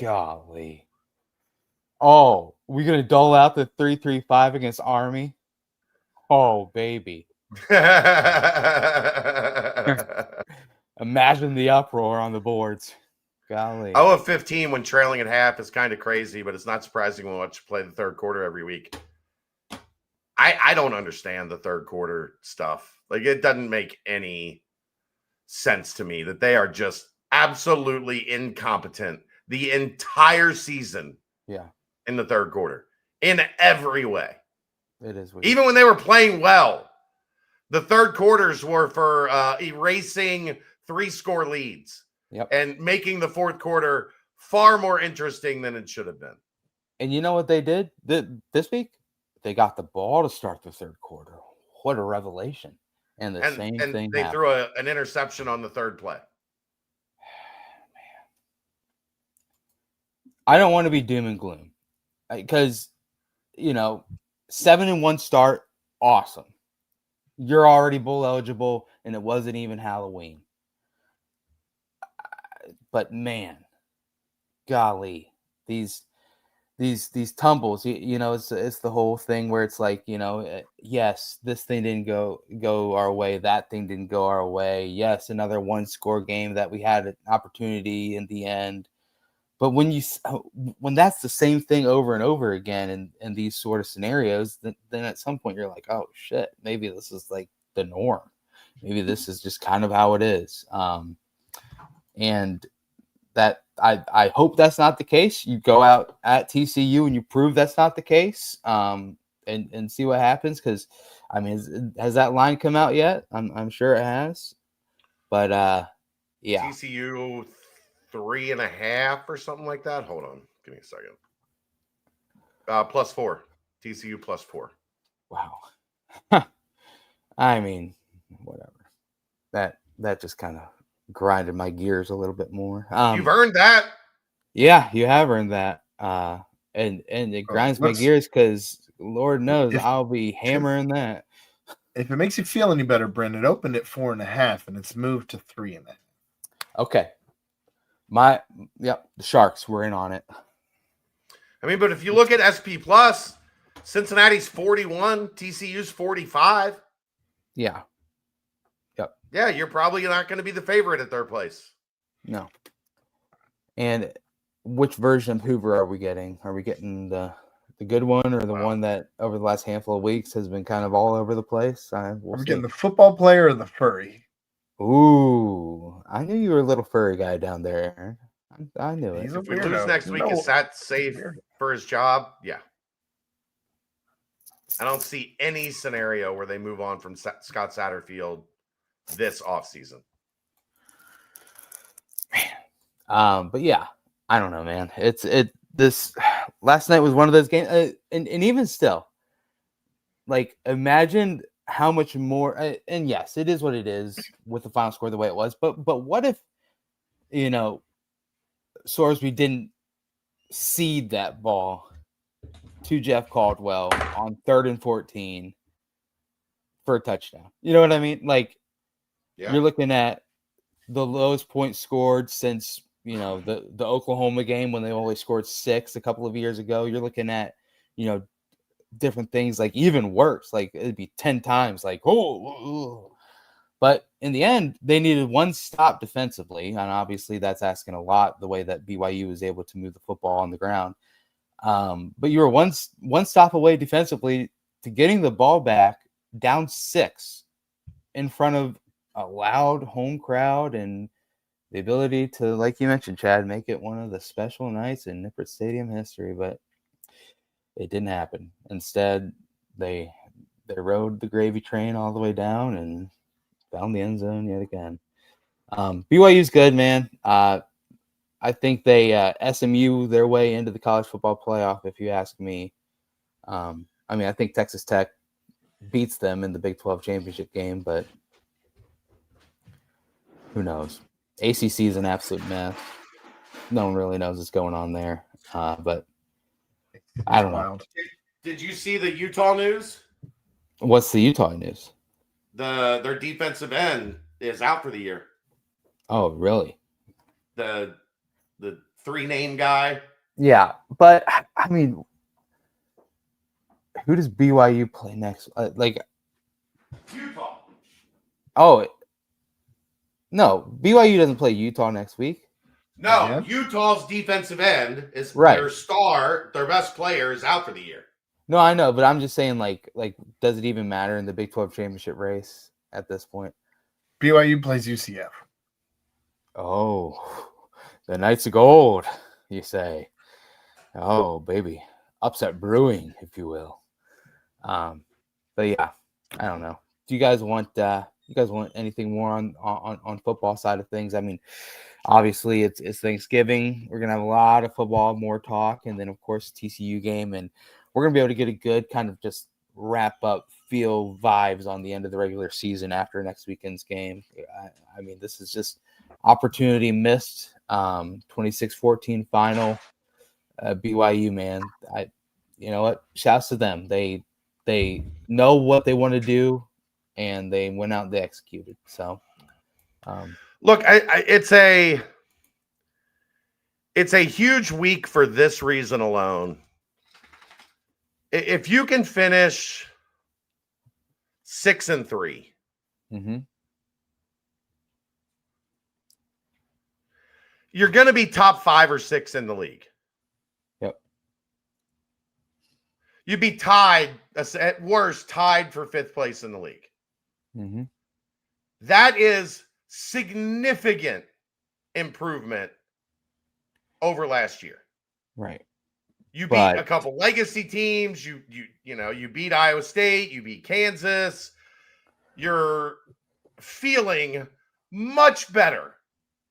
Golly. Oh, we're going to dole out the 3-3-5 against Army? Oh, baby. Imagine the uproar on the boards. Golly. 0-15 when trailing at half is kind of crazy, but it's not surprising when we watch play the third quarter every week. I don't understand the third quarter stuff. Like, it doesn't make any sense to me that they are just absolutely incompetent the entire season. Yeah. In the third quarter, in every way. It is. Even when they were playing well, the third quarters were for erasing 3-score leads. Yep. And making the fourth quarter far more interesting than it should have been. And you know what they did this week? They got the ball to start the third quarter. What a revelation. And the same thing they happened. threw an interception on the third play. Man. I don't want to be doom and gloom. Because, 7-1 start, awesome. You're already bowl eligible, and it wasn't even Halloween. But man, golly, these tumbles, it's the whole thing where it's like, yes, this thing didn't go our way, that thing didn't go our way. Yes, another 1-score game that we had an opportunity in the end. But when that's the same thing over and over again in these sort of scenarios, then at some point you're like, oh shit, maybe this is like the norm. Maybe this is just kind of how it is. And that I hope that's not the case. You go out at TCU and you prove that's not the case, and see what happens. Because I mean, has that line come out yet? I'm sure it has. But yeah, TCU 3.5 or something like that. Hold on, give me a second. +4. TCU +4. Wow. I mean, whatever. That just kind of grinded my gears a little bit more. You've earned that. Yeah, you have earned that. And it grinds my gears because Lord knows I'll be hammering that. If it makes you feel any better, Brendan, it opened at 4.5 and it's moved to 3.5. Okay. The Sharks were in on it. I mean, but if you look at SP Plus, Cincinnati's 41, TCU's 45. Yeah. Yep. Yeah, you're probably not going to be the favorite at third place. No. And which version of Hoover are we getting? Are we getting the good one or the one that over the last handful of weeks has been kind of all over the place? We're getting the football player or the furry? Ooh, I knew you were a little furry guy down there, Aaron. I knew it. If we lose next week, is that safe for his job? Yeah. I don't see any scenario where they move on from Scott Satterfield this offseason. Man. But yeah, I don't know, man. This last night was one of those games, and even still, like, imagine how much more. And yes, it is what it is with the final score the way it was. But what if, Sorsby didn't seed that ball to Jeff Caldwell on 3rd and 14 for a touchdown? You know what I mean? Like, You're looking at the lowest points scored since the Oklahoma game when they only scored 6 a couple of years ago. You're looking at different things, like even worse, like it'd be 10 times like but in the end they needed one stop defensively, and obviously that's asking a lot, the way that BYU was able to move the football on the ground. But you were one stop away defensively to getting the ball back down 6 in front of a loud home crowd and the ability to, like you mentioned, Chad, make it one of the special nights in Nippert Stadium history. But it didn't happen. Instead, they rode the gravy train all the way down and found the end zone yet again. BYU's good, man. I think they SMU their way into the college football playoff, if you ask me. I think Texas Tech beats them in the Big 12 championship game, but who knows? ACC is an absolute mess. No one really knows what's going on there. But I don't know. Did you see the Utah news? What's the Utah news? Their defensive end is out for the year. Oh, really? The 3-name guy. Yeah, but I mean, who does BYU play next? Utah. Oh, no, BYU doesn't play Utah next week. No, Again? Utah's defensive end is Right. their best player is out for the year. No, I know, but I'm just saying, like, does it even matter in the Big 12 championship race at this point? BYU plays UCF. Oh, the Knights of Gold, you say? Oh, baby, upset brewing, if you will. But yeah, I don't know. Do you guys want anything more on football side of things? I mean, obviously it's Thanksgiving. We're gonna have a lot of football, more talk, and then of course TCU game, and we're gonna be able to get a good kind of just wrap up feel vibes on the end of the regular season after next weekend's game. I mean, this is just opportunity missed. 26-14 final. BYU, man. You know what? Shouts to them. They know what they want to do, and they went out and they executed. So, look, it's a huge week for this reason alone. If you can finish 6-3, you're going to be top 5 or 6 in the league. Yep. You'd be tied, at worst, tied for 5th place in the league. That is significant improvement over last year. Right. You beat a couple legacy teams. You beat Iowa State. You beat Kansas. You're feeling much better.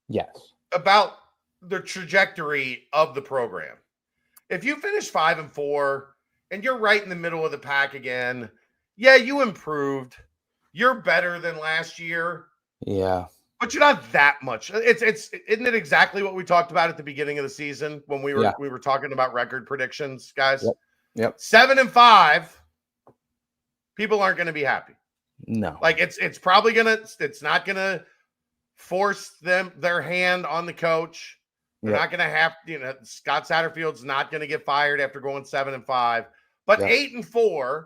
Yes. About the trajectory of the program. If you finish 5-4 and you're right in the middle of the pack again, yeah, you improved. You're better than last year. Yeah. But you're not that much. Isn't it exactly what we talked about at the beginning of the season when we were talking about record predictions, guys? Yep. 7-5, people aren't going to be happy. No. Like it's not gonna force their hand on the coach. They're not gonna have, Scott Satterfield's not gonna get fired after going 7-5, but 8-4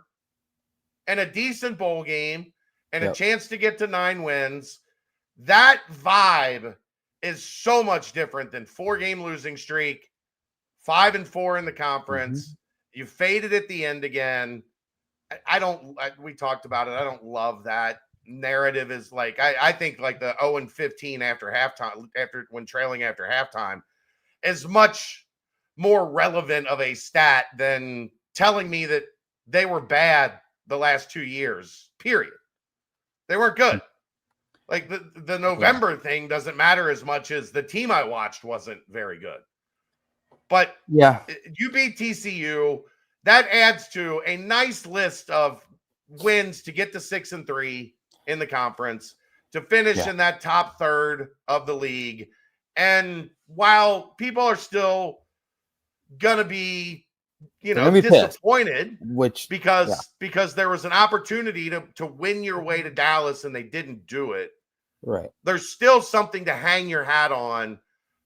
and a decent bowl game and a chance to get to 9 wins. That vibe is so much different than 4-game losing streak, 5-4 in the conference. You faded at the end again. We talked about it. I don't love that narrative. Is like, I think like the 0-15 after halftime, when trailing after halftime, is much more relevant of a stat than telling me that they were bad the last 2 years, period. They weren't good. Like the November thing doesn't matter as much as the team I watched wasn't very good. But you beat TCU. That adds to a nice list of wins to get to 6-3 in the conference, to finish in that top third of the league. And while people are still gonna be, disappointed, because there was an opportunity to win your way to Dallas and they didn't do it. Right. There's still something to hang your hat on,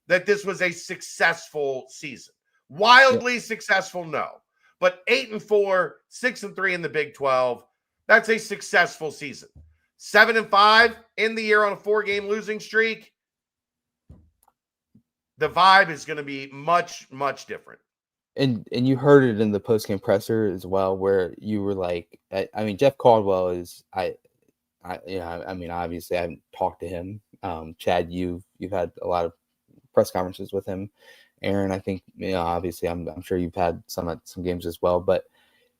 that this was a successful season. Wildly successful, no. But 8-4, 6-3 in the Big 12, that's a successful season. 7-5 in the year on a 4-game losing streak. The vibe is going to be much, much different. And you heard it in the post-game presser as well, where you were like, I mean, Jeff Caldwell is, obviously I haven't talked to him. Chad, you've had a lot of press conferences with him. Aaron, I think, obviously I'm sure you've had some at some games as well, but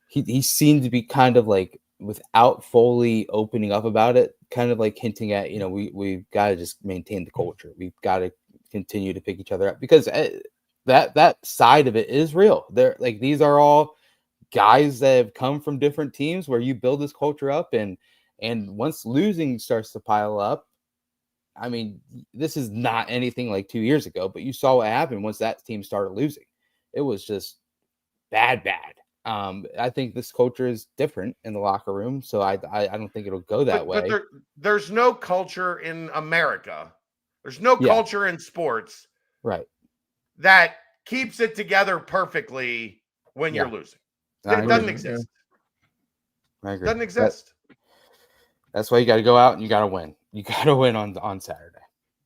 he seemed to be kind of like, without fully opening up about it, kind of like hinting at, we've got to just maintain the culture. We've got to continue to pick each other up, because that side of it is real. They're like, these are all guys that have come from different teams where you build this culture up, and once losing starts to pile up, I mean, this is not anything like 2 years ago, but you saw what happened once that team started losing. It was just bad. I think this culture is different in the locker room, so I don't think it'll go that way. But there's no culture in America. There's no culture in sports, right, that keeps it together perfectly when you're losing. It doesn't exist. I agree. Doesn't exist. That's why you got to go out and you got to win. You got to win on Saturday.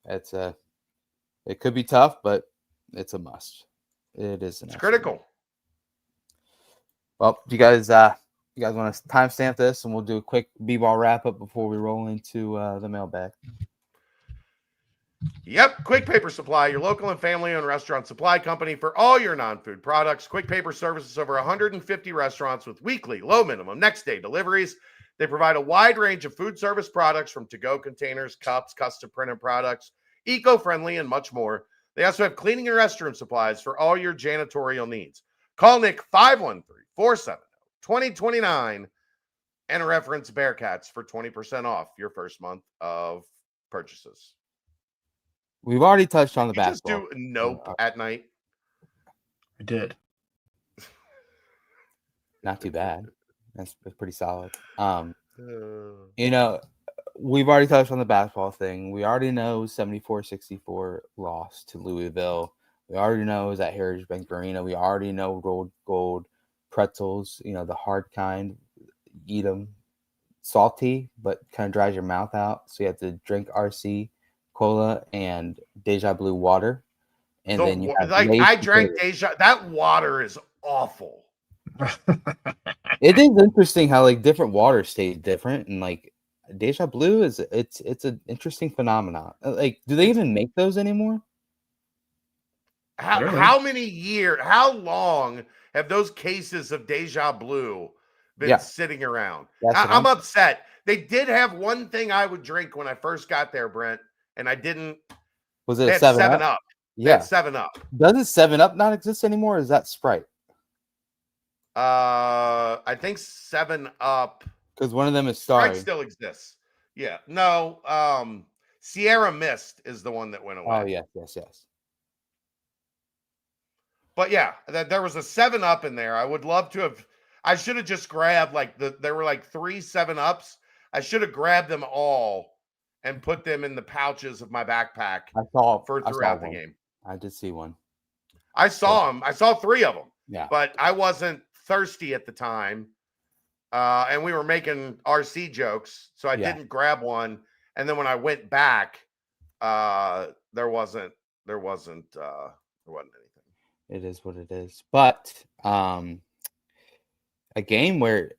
It could be tough, but it's a must. It is. It's critical. Well, you guys want to timestamp this, and we'll do a quick b-ball wrap up before we roll into the mailbag. Yep, Quick Paper Supply, your local and family-owned restaurant supply company for all your non-food products. Quick Paper services over 150 restaurants with weekly, low minimum, next-day deliveries. They provide a wide range of food service products from to-go containers, cups, custom printed products, eco-friendly, and much more. They also have cleaning and restroom supplies for all your janitorial needs. Call Nick 513-470-2029 and reference Bearcats for 20% off your first month of purchases. We've already touched on the basketball. Just do nope at night. I did. Not too bad. That's pretty solid. We've already touched on the basketball thing. We already know 74-64 loss to Louisville. We already know is at Heritage Bank Arena. We already know rolled gold pretzels, the hard kind. Eat them salty, but kind of dries your mouth out. So you have to drink RC Cola and Deja Blue water. And then you have I drank Deja. That water is awful. It is interesting how different waters taste different, and Deja Blue it's an interesting phenomenon. Do they even make those anymore? How long have those cases of Deja Blue been sitting around? I'm upset. They did have one thing I would drink when I first got there, Brent, and I didn't. Was it 7 Up? Yeah, 7 Up. Doesn't 7 Up not exist anymore? Or is that Sprite? I think 7 Up, because one of them is Starry. Sprite still exists. Yeah, no. Sierra Mist is the one that went away. Oh yes. But yeah, there was a 7 Up in there. I would love to have. I should have just grabbed there were 3 7 Ups. I should have grabbed them all and put them in the pouches of my backpack. Throughout the game. I did see one. I saw them. I saw 3 of them. Yeah, but I wasn't thirsty at the time, and we were making RC jokes, so I didn't grab one. And then when I went back, there wasn't anything. It is what it is. But a game where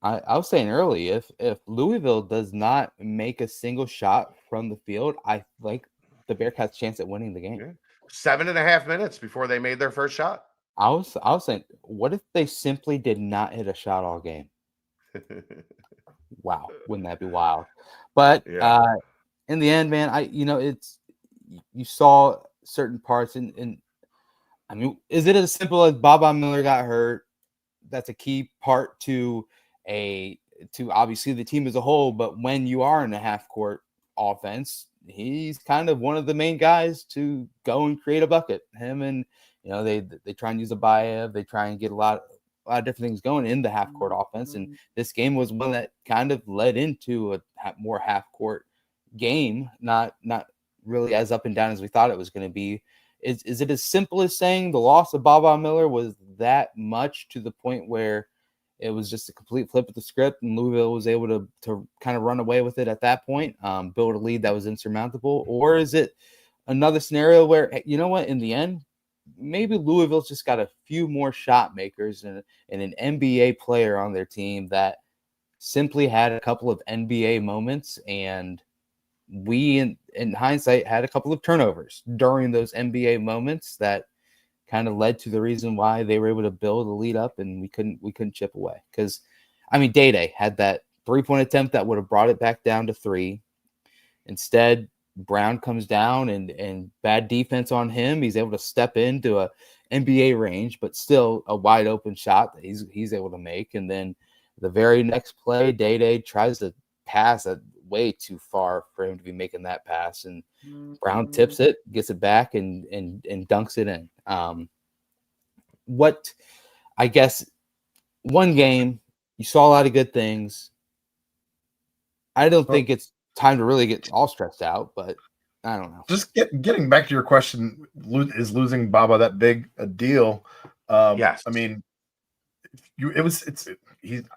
I was saying early, if Louisville does not make a single shot from the field, I like the Bearcats' chance at winning the game. Yeah. 7.5 minutes before they made their first shot. I was saying, what if they simply did not hit a shot all game? Wow, wouldn't that be wild? But in the end, man, you saw certain parts, and I mean, is it as simple as Baba Miller got hurt? That's a key part to obviously the team as a whole. But when you are in a half court offense, he's kind of one of the main guys to go and create a bucket. Him and they try and use a Bayev. They try and get a lot of different things going in the half court offense. And this game was one that kind of led into a more half court game, not really as up and down as we thought it was going to be. Is it as simple as saying the loss of Baba Miller was that much to the point where it was just a complete flip of the script and Louisville was able to kind of run away with it at that point, build a lead that was insurmountable? Or is it another scenario where, you know what, in the end, maybe Louisville's just got a few more shot makers and an NBA player on their team that simply had a couple of NBA moments, and we, in hindsight, had a couple of turnovers during those NBA moments that kind of led to the reason why they were able to build a lead up and we couldn't chip away. Because, I mean, Day had that 3-point attempt that would have brought it back down to 3. Instead, Brown comes down and bad defense on him. He's able to step into a NBA range, but still a wide open shot that he's able to make. And then the very next play, Day tries to pass it way too far for him to be making that pass, and Brown tips it, gets it back, and dunks it in. What I guess one game, you saw a lot of good things. I don't think it's time to really get all stressed out, but I don't know. Just getting back to your question, is losing Baba that big a deal? Yes. I mean, I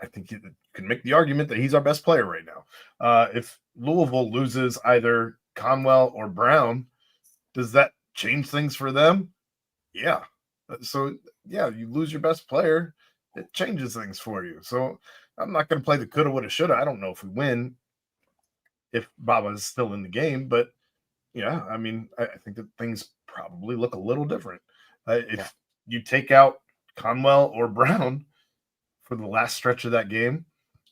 think you can make the argument that he's our best player right now. If Louisville loses either Conwell or Brown, does that change things for them? Yeah. So yeah, you lose your best player, it changes things for you. So I'm not going to play the coulda, woulda, shoulda. I don't know if we win if Baba is still in the game, but yeah, I mean, I think that things probably look a little different. If you take out Conwell or Brown for the last stretch of that game,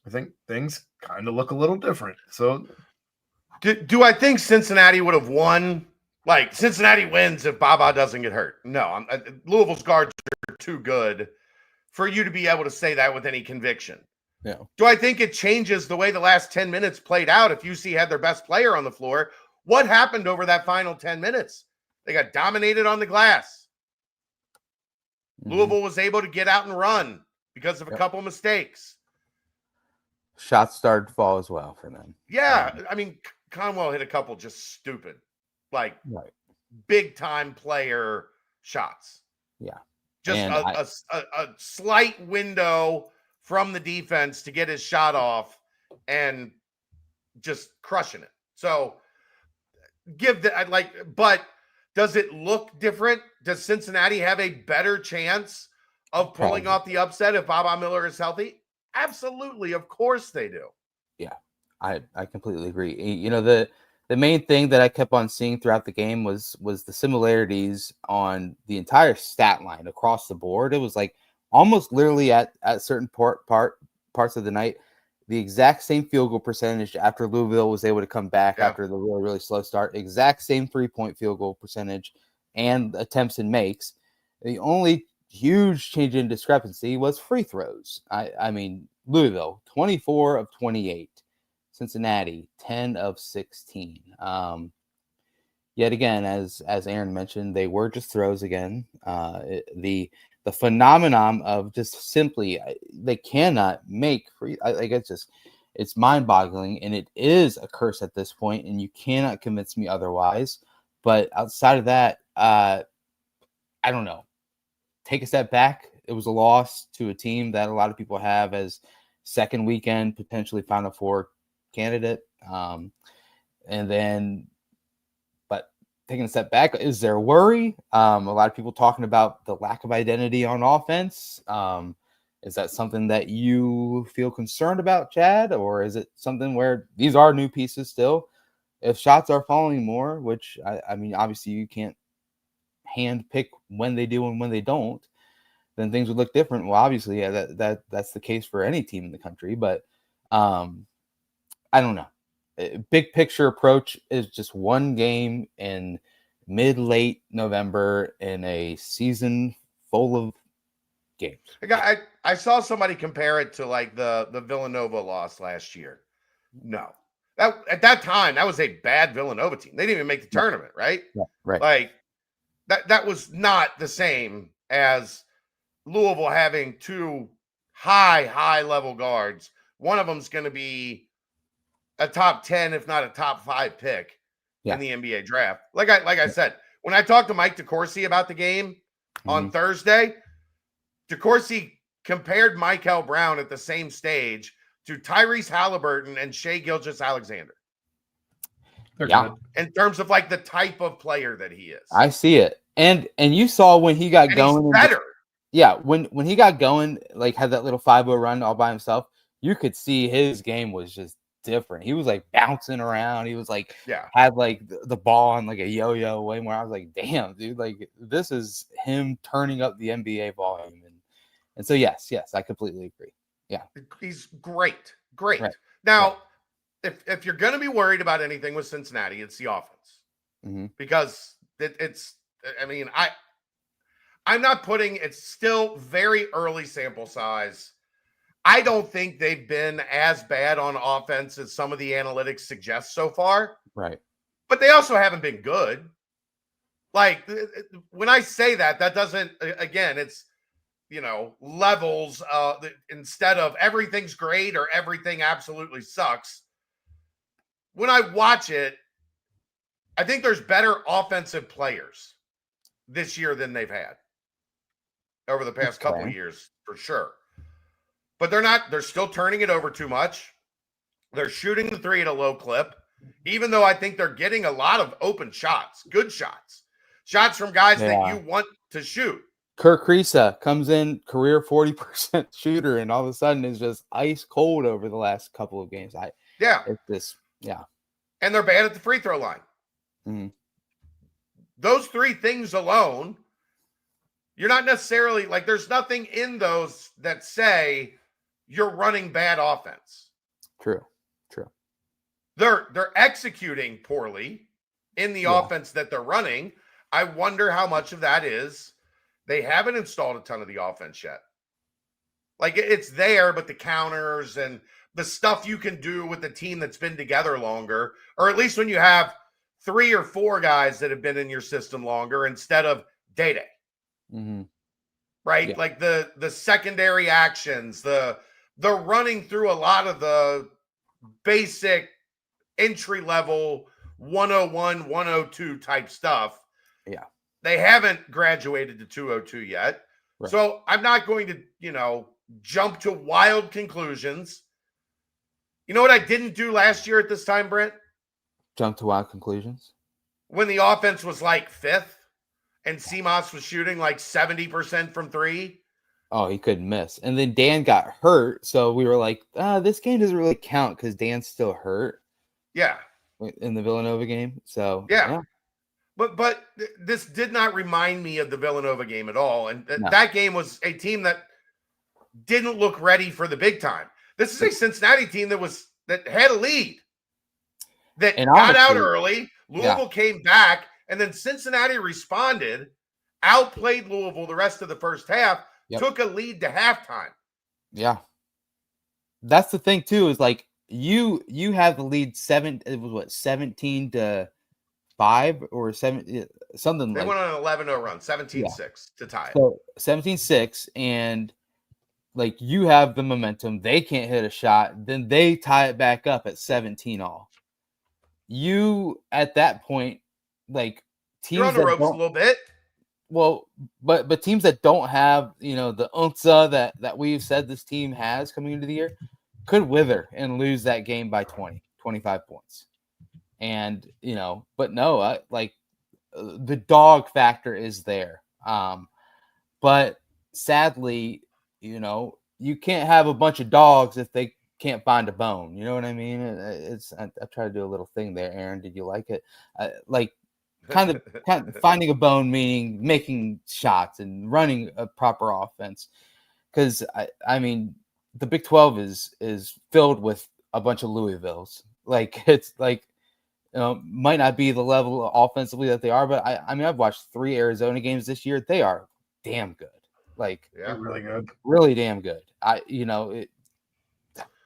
I think things kind of look a little different. So, do I think Cincinnati would have won? Like Cincinnati wins if Baba doesn't get hurt? No, Louisville's guards are too good for you to be able to say that with any conviction. Yeah. Do I think it changes the way the last 10 minutes played out if UC had their best player on the floor? What happened over that final 10 minutes? They got dominated on the glass. Mm-hmm. Louisville was able to get out and run because of a couple mistakes. Shots started to fall as well for them. Yeah. I mean, Conwell hit a couple just stupid, like big time player shots. Yeah. Just a slight window from the defense to get his shot off and just crushing it. So but does it look different? Does Cincinnati have a better chance of pulling off the upset if Baba Miller is healthy? Absolutely. Of course they do. Yeah, I completely agree. You know, the main thing that I kept on seeing throughout the game was the similarities on the entire stat line across the board. It was like almost literally at certain parts of the night, the exact same field goal percentage after Louisville was able to come back after the really, really slow start, exact same 3-point field goal percentage and attempts and makes. The only huge change in discrepancy was free throws. I mean, Louisville, 24 of 28. Cincinnati, 10 of 16. Yet again, as Aaron mentioned, they were just throws again. The phenomenon of just simply they cannot make free. It's mind-boggling, and it is a curse at this point, and you cannot convince me otherwise. But outside of that, I don't know. Take a step back. It was a loss to a team that a lot of people have as second weekend potentially Final Four candidate. But taking a step back, is there worry? A lot of people talking about the lack of identity on offense. Is that something that you feel concerned about, Chad? Or is it something where these are new pieces still? If shots are falling more, which I mean, obviously you can't hand pick when they do and when they don't, then things would look different. Well, obviously, yeah, that's the case for any team in the country. But I don't know. Big picture approach is just one game in mid-late November in a season full of games. I saw somebody compare it to like the Villanova loss last year. No. At that time, that was a bad Villanova team. They didn't even make the tournament, right? Yeah, right. Like that was not the same as Louisville having two high level guards. One of them's going to be a top 10, if not a top 5 pick in the NBA draft. Like I said, when I talked to Mike DeCourcy about the game on Thursday, DeCourcy compared Michael Brown at the same stage to Tyrese Halliburton and Shai Gilgeous-Alexander. In terms of like the type of player that he is. I see it. And you saw when he got going. He's better. When he got going, like had that little 5-0 run all by himself, you could see his game was just different. He was like bouncing around. He was like had like the ball on like a yo-yo way more. I was like, damn, dude, like this is him turning up the NBA volume. And so yes, I completely agree. Yeah. He's great. Right. Now, if you're going to be worried about anything with Cincinnati, it's the offense. Because it's I mean, I'm not putting, it's still very early sample size. I don't think they've been as bad on offense as some of the analytics suggest so far. Right. But they also haven't been good. Like, when I say that doesn't, again, it's, levels instead of everything's great or everything absolutely sucks. When I watch it, I think there's better offensive players this year than they've had over the past couple of years, for sure. But they're still turning it over too much. They're shooting the three at a low clip, even though I think they're getting a lot of open shots, good shots from guys that you want to shoot. Kirk Risa comes in, career 40% shooter, and all of a sudden is just ice cold over the last couple of games. And they're bad at the free throw line. Mm-hmm. Those three things alone, you're not necessarily like, there's nothing in those that say you're running bad offense. True. They're executing poorly in the offense that they're running. I wonder how much of that is they haven't installed a ton of the offense yet. Like, it's there, but the counters and the stuff you can do with the team that's been together longer, or at least when you have 3 or 4 guys that have been in your system longer instead of day-day. Mm-hmm. Right? Yeah. Like the secondary actions, the running through a lot of the basic entry-level 101, 102 type stuff. Yeah. They haven't graduated to 202 yet. Right. So I'm not going to, jump to wild conclusions. You know what I didn't do last year at this time, Brent? Jump to wild conclusions? When the offense was like 5th and Seamoss was shooting like 70% from 3. Oh, he couldn't miss. And then Dan got hurt, so we were like, this game doesn't really count because Dan's still hurt. Yeah. In the Villanova game. So, yeah. But this did not remind me of the Villanova game at all. And that game was a team that didn't look ready for the big time. This is a Cincinnati team that had a lead, that got out early. Louisville came back, and then Cincinnati responded, outplayed Louisville the rest of the first half, took a lead to halftime. Yeah. That's the thing, too, is like you have the lead 17-5 or 7, something they like that. They went on an 11-0 run, 17-6 to tie it. So 17-6, and like you have the momentum. They can't hit a shot. Then they tie it back up at 17-all. You, at that point, like teams you're on the ropes a little bit. Well, but teams that don't have, the UNSA that we've said this team has coming into the year could wither and lose that game by 20, 25 points. And, but no, the dog factor is there. But sadly, you can't have a bunch of dogs if they can't find a bone. You know what I mean? I try to do a little thing there. Aaron, did you like it? Kind of finding a bone, meaning making shots and running a proper offense. Because I mean, the Big 12 is filled with a bunch of Louisvilles. Like, it's like, might not be the level offensively that they are, but I mean, I've watched 3 Arizona games this year. They are damn good. Like, really good, really damn good.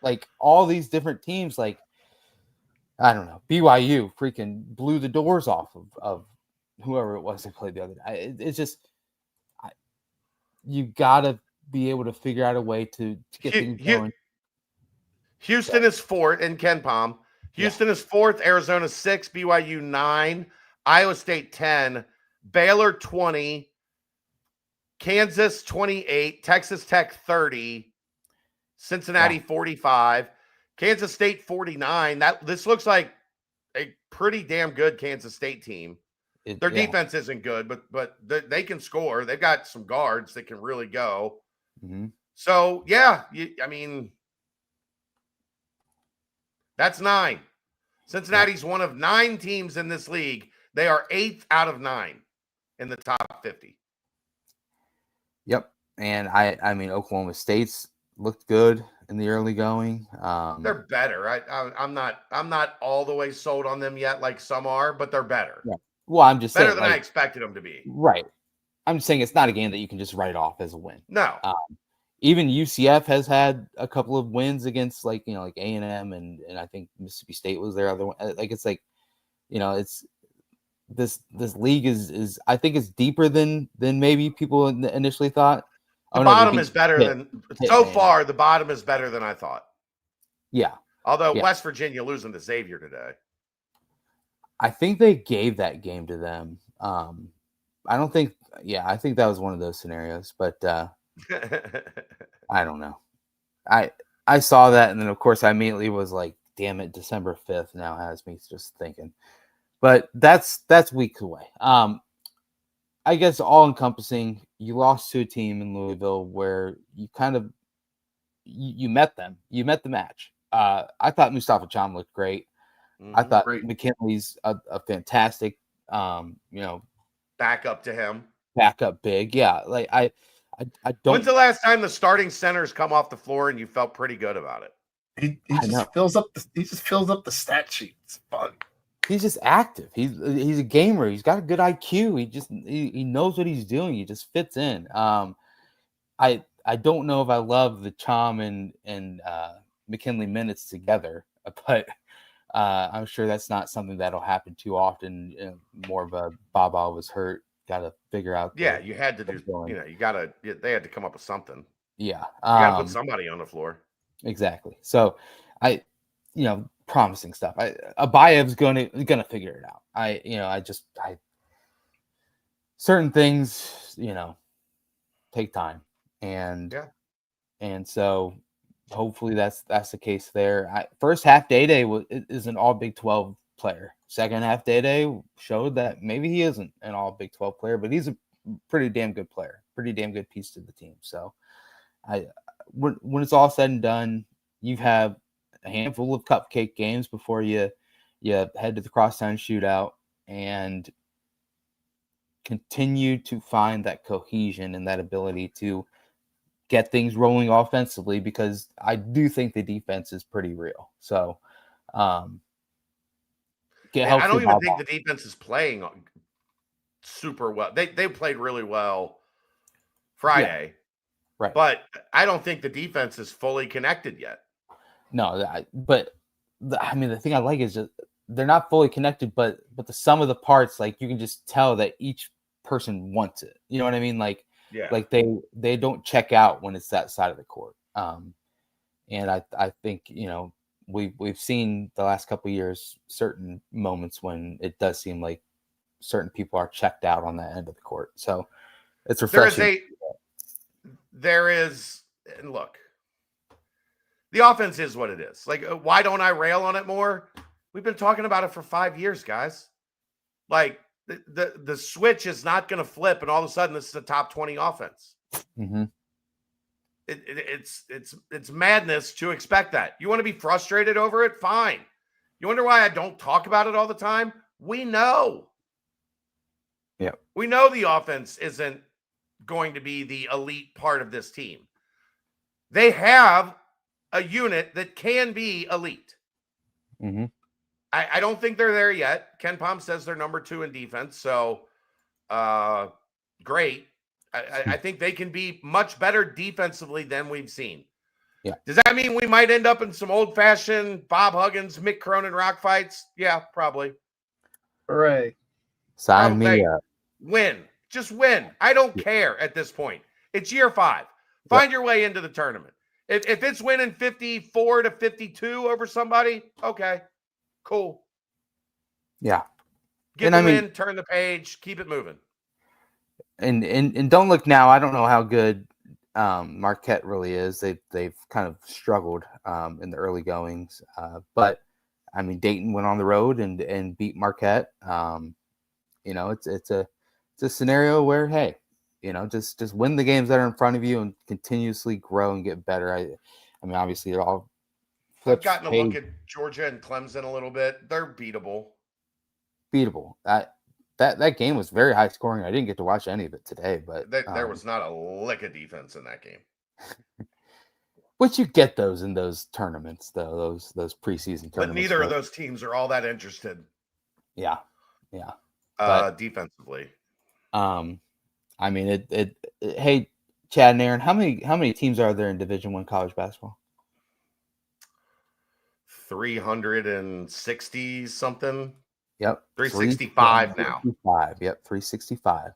Like all these different teams, like, I don't know, BYU freaking blew the doors off of whoever it was that played the other day. It's just, you gotta be able to figure out a way to get things going. Houston is 4th in Ken Palm. Houston is 4th, Arizona 6, BYU 9, Iowa State 10, Baylor 20, Kansas 28, Texas Tech 30, Cincinnati 45, Kansas State 49. This looks like a pretty damn good Kansas State team. Their defense isn't good, but they can score. They've got some guards that can really go. Mm-hmm. So, I mean, that's 9. Cincinnati's one of 9 teams in this league. They are 8th out of 9 in the top 50. Yep. And I mean, Oklahoma State's looked good in the early going. They're better. I'm not all the way sold on them yet, like some are, but they're better. Yeah. Well, I'm just better saying, than I expected them to be. Right. I'm just saying it's not a game that you can just write off as a win. No. Even UCF has had a couple of wins against like A&M and I think Mississippi State was their other one. Like, it's like, it's this league is I think it's deeper than maybe people initially thought. The bottom is better than so far. The bottom is better than I thought. Yeah. Although West Virginia losing to Xavier today. I think they gave that game to them. I don't think. Yeah, I think that was one of those scenarios, but I don't know. I saw that, and then of course I immediately was like, "Damn it, December 5th now has me just thinking." But that's weeks away. I guess all encompassing, you lost to a team in Louisville where you kind of you met them. You met the match. I thought Mustafa Cham looked great. I thought McKinley's a fantastic, backup to him. Backup big. Yeah. Like I don't. When's the last time the starting centers come off the floor and you felt pretty good about it? He just fills up the stat sheet. It's fun. He's just active. He's a gamer. He's got a good IQ. He knows what he's doing. He just fits in. I don't know if I love the Cham and McKinley minutes together, but I'm sure that's not something that'll happen too often. More of a Baba was hurt. Got to figure out. Yeah, you had to do. They had to come up with something. Yeah, you got to put somebody on the floor. Exactly. So promising stuff. Abayev's gonna figure it out. Certain things, take time, and so hopefully that's the case there. First half Day is an all Big 12 player. Second half Day showed that maybe he isn't an all Big 12 player, but he's a pretty damn good player, pretty damn good piece to the team. So when it's all said and done, you have a handful of cupcake games before you head to the crosstown shootout and continue to find that cohesion and that ability to get things rolling offensively, because I do think the defense is pretty real. So I don't even think the defense is playing super well. They played really well Friday. Yeah. Right. But I don't think the defense is fully connected yet. No, the thing I like is just they're not fully connected, but the sum of the parts, like you can just tell that each person wants it. You know what I mean? Like they don't check out when it's that side of the court. And I think we've seen the last couple of years certain moments when it does seem like certain people are checked out on that end of the court. So it's refreshing. There is, and look, the offense is what it is. Like, why don't I rail on it more? We've been talking about it for 5 years, guys. Like, the switch is not going to flip, and all of a sudden, this is a top 20 offense. Mm-hmm. It's madness to expect that. You want to be frustrated over it? Fine. You wonder why I don't talk about it all the time? We know. Yeah. We know the offense isn't going to be the elite part of this team. They have a unit that can be elite. Mm-hmm. I don't think they're there yet. Ken Pom says they're number 2 in defense. So great. I think they can be much better defensively than we've seen. Yeah. Does that mean we might end up in some old-fashioned Bob Huggins, Mick Cronin rock fights? Yeah, probably. Hooray. Sign me up. Win. Just win. I don't care at this point. It's year 5. Find your way into the tournament. If it's winning 54-52 over somebody, okay, cool. Yeah. Get the win, turn the page, keep it moving. And don't look now. I don't know how good Marquette really is. They've kind of struggled in the early goings. But I mean, Dayton went on the road and beat Marquette. It's a scenario where, hey, just win the games that are in front of you and continuously grow and get better. I mean, obviously, they're all. I've gotten a look at Georgia and Clemson a little bit. They're beatable. That game was very high scoring. I didn't get to watch any of it today, but there was not a lick of defense in that game. But you get those in those tournaments, though, those preseason tournaments. But neither of those teams are all that interested. Yeah. Defensively. I mean, hey, Chad and Aaron, how many teams are there in Division I college basketball? 360 something. Yep. 365 now. 365.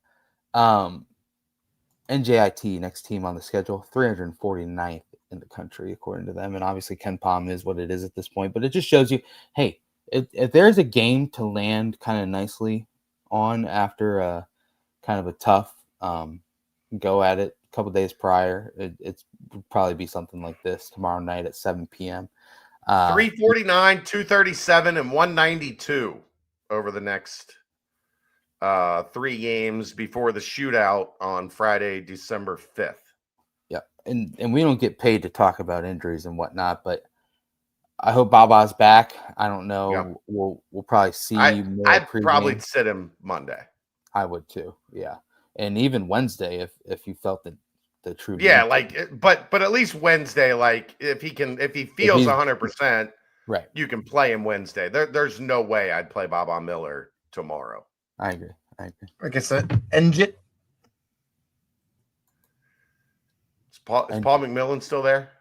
NJIT, next team on the schedule, 349th in the country, according to them. And obviously Ken Pom is what it is at this point. But it just shows you, hey, if there's a game to land kind of nicely on after a kind of a tough go at it a couple days prior, it would probably be something like this tomorrow night at 7 p.m. 349, 237, and 192 over the next 3 games before the shootout on Friday, December 5th. Yeah, and we don't get paid to talk about injuries and whatnot, but I hope Baba's back. I don't know. Yeah. We'll probably see more. I'd probably sit him Monday. I would too. Yeah, and even Wednesday if you felt the true. Yeah, but at least Wednesday, like if he feels 100%, right, you can play him Wednesday. There's no way I'd play Baba Miller tomorrow. I agree. Like I said, NJ. Is Paul McMillan still there?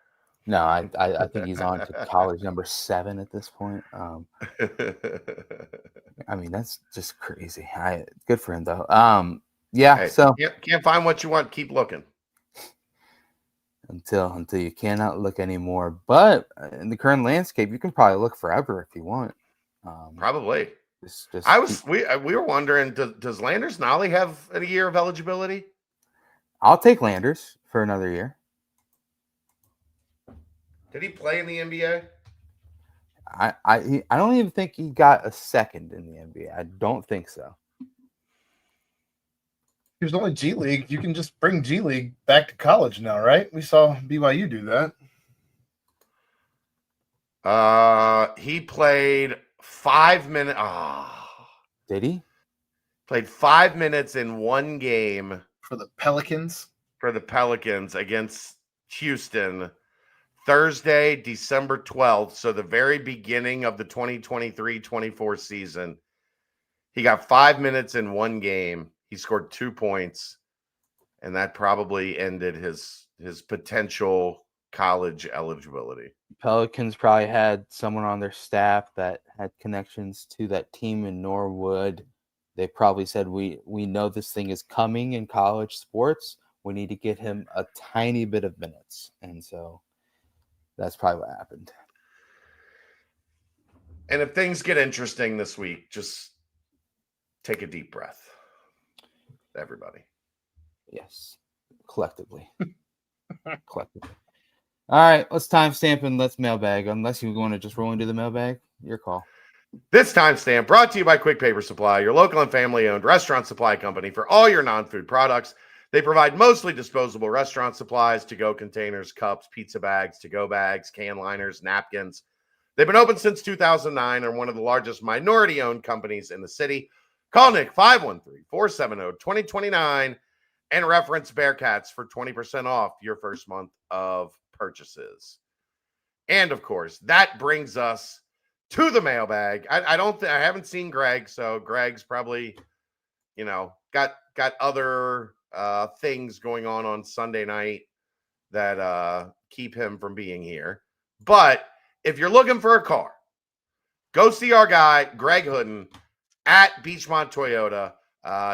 No, I think he's on to college number 7 at this point. I mean, that's just crazy. Good for him though. Yeah. Hey, so can't find what you want. Keep looking until you cannot look anymore. But in the current landscape, you can probably look forever if you want. Probably. We were wondering, does Landers Nolly have a year of eligibility? I'll take Landers for another year. Did he play in the NBA? I don't even think he got a second in the NBA. I don't think so. There's only G League. You can just bring G League back to college now, right? We saw BYU do that. He played 5 minutes. Did he? Played 5 minutes in one game for the Pelicans. Against Houston, Thursday, December 12th. So the very beginning of the 2023-24 season. He got 5 minutes in one game. He scored 2 points, and that probably ended his potential college eligibility. Pelicans probably had someone on their staff that had connections to that team in Norwood. They probably said, we know this thing is coming in college sports. We need to get him a tiny bit of minutes. And so that's probably what happened. And if things get interesting this week, just take a deep breath. Everybody. Yes. Collectively. Collectively. All right. Let's timestamp and let's mailbag. Unless you want to just roll into the mailbag, your call. This timestamp brought to you by Quick Paper Supply, your local and family-owned restaurant supply company for all your non-food products. They provide mostly disposable restaurant supplies, to-go containers, cups, pizza bags, to-go bags, can liners, napkins. They've been open since 2009 and are one of the largest minority-owned companies in the city. Call Nick 513-470-2029 and reference Bearcats for 20% off your first month of purchases. And of course, that brings us to the mailbag. I haven't seen Greg, so Greg's probably, got other things going on Sunday night that keep him from being here. But if you're looking for a car, go see our guy, Greg Hooden, at Beachmont Toyota.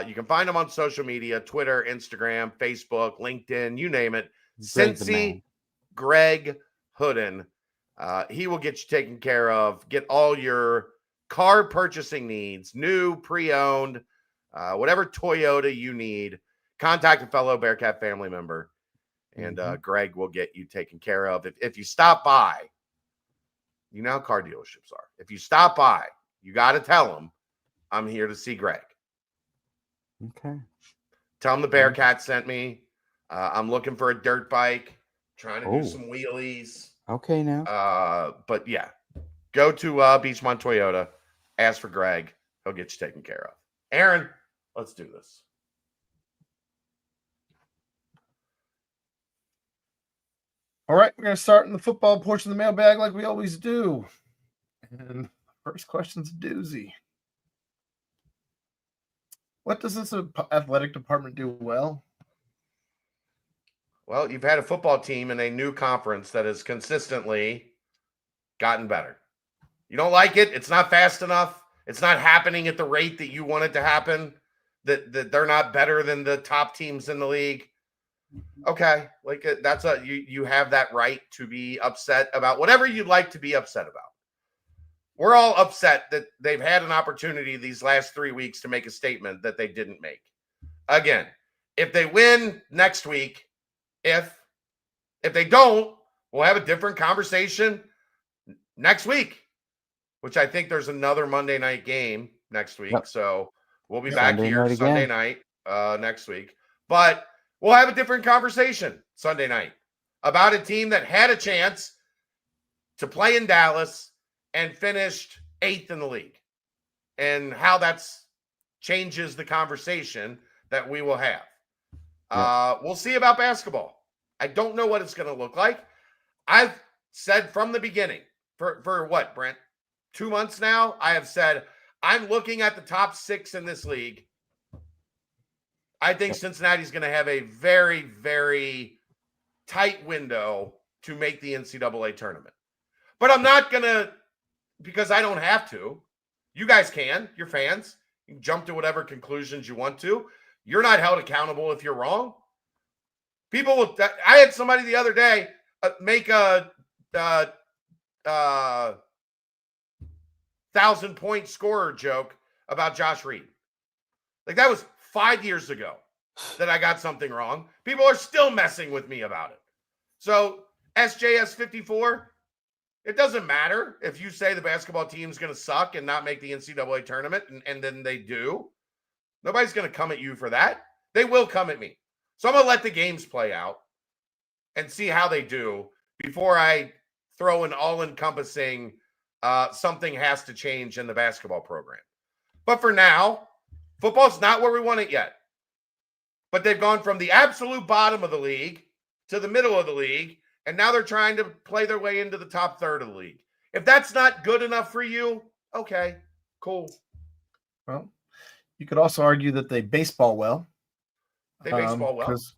You can find him on social media, Twitter, Instagram, Facebook, LinkedIn, you name it. Cincy Greg Hooden. He will get you taken care of, get all your car purchasing needs, new, pre-owned, whatever Toyota you need. Contact a fellow Bearcat family member, and Greg will get you taken care of. If you stop by, you know how car dealerships are. If you stop by, you got to tell them, I'm here to see Greg. Okay. Tell him the Bearcat sent me. I'm looking for a dirt bike, trying to do some wheelies. Okay, now. But yeah, go to Beachmont Toyota, ask for Greg. He'll get you taken care of. Aaron, let's do this. All right, we're going to start in the football portion of the mailbag like we always do. And first question's a doozy. What does this athletic department do well? Well, you've had a football team in a new conference that has consistently gotten better. You don't like it? It's not fast enough. It's not happening at the rate that you want it to happen. That they're not better than the top teams in the league. Okay, like that's you have that right to be upset about whatever you'd like to be upset about. we're all upset that they've had an opportunity these last 3 weeks to make a statement that they didn't make. Again, if they win next week, if they don't, we'll have a different conversation next week, which I think there's another Monday night game next week. Yep. So we'll be back here Sunday night next week. But we'll have a different conversation Sunday night about a team that had a chance to play in Dallas and finished 8th in the league, and how that's changes the conversation that we will have. We'll see about basketball. I don't know what it's going to look like. I've said from the beginning, for what, Brent? 2 months now, I have said, I'm looking at the top 6 in this league. I think Cincinnati's going to have a very, very tight window to make the NCAA tournament. But I'm not going to, because I don't have to. You guys can. You're fans. You can jump to whatever conclusions you want to. You're not held accountable if you're wrong. People will, I had somebody the other day make a 1,000-point scorer joke about Josh Reed. Like, that was 5 years ago that I got something wrong. People are still messing with me about it. So SJS 54, it doesn't matter if you say the basketball team's going to suck and not make the NCAA tournament, and then they do. Nobody's going to come at you for that. They will come at me. So I'm going to let the games play out and see how they do before I throw an all-encompassing something has to change in the basketball program. But for now, football's not where we want it yet. But they've gone from the absolute bottom of the league to the middle of the league, and now they're trying to play their way into the top third of the league. If that's not good enough for you, okay, cool. Well, you could also argue that they baseball well. They baseball well. Because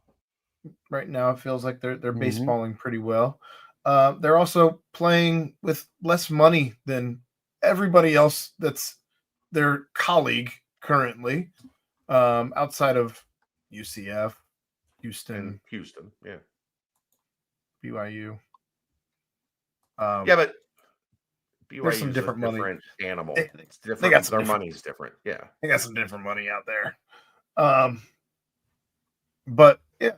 right now it feels like they're baseballing pretty well. They're also playing with less money than everybody else that's their colleague currently, outside of UCF, Houston, yeah, BYU. Yeah, but there's some different money. Animal. It's different. They got their money's different. Yeah, they got some different money out there. But yeah,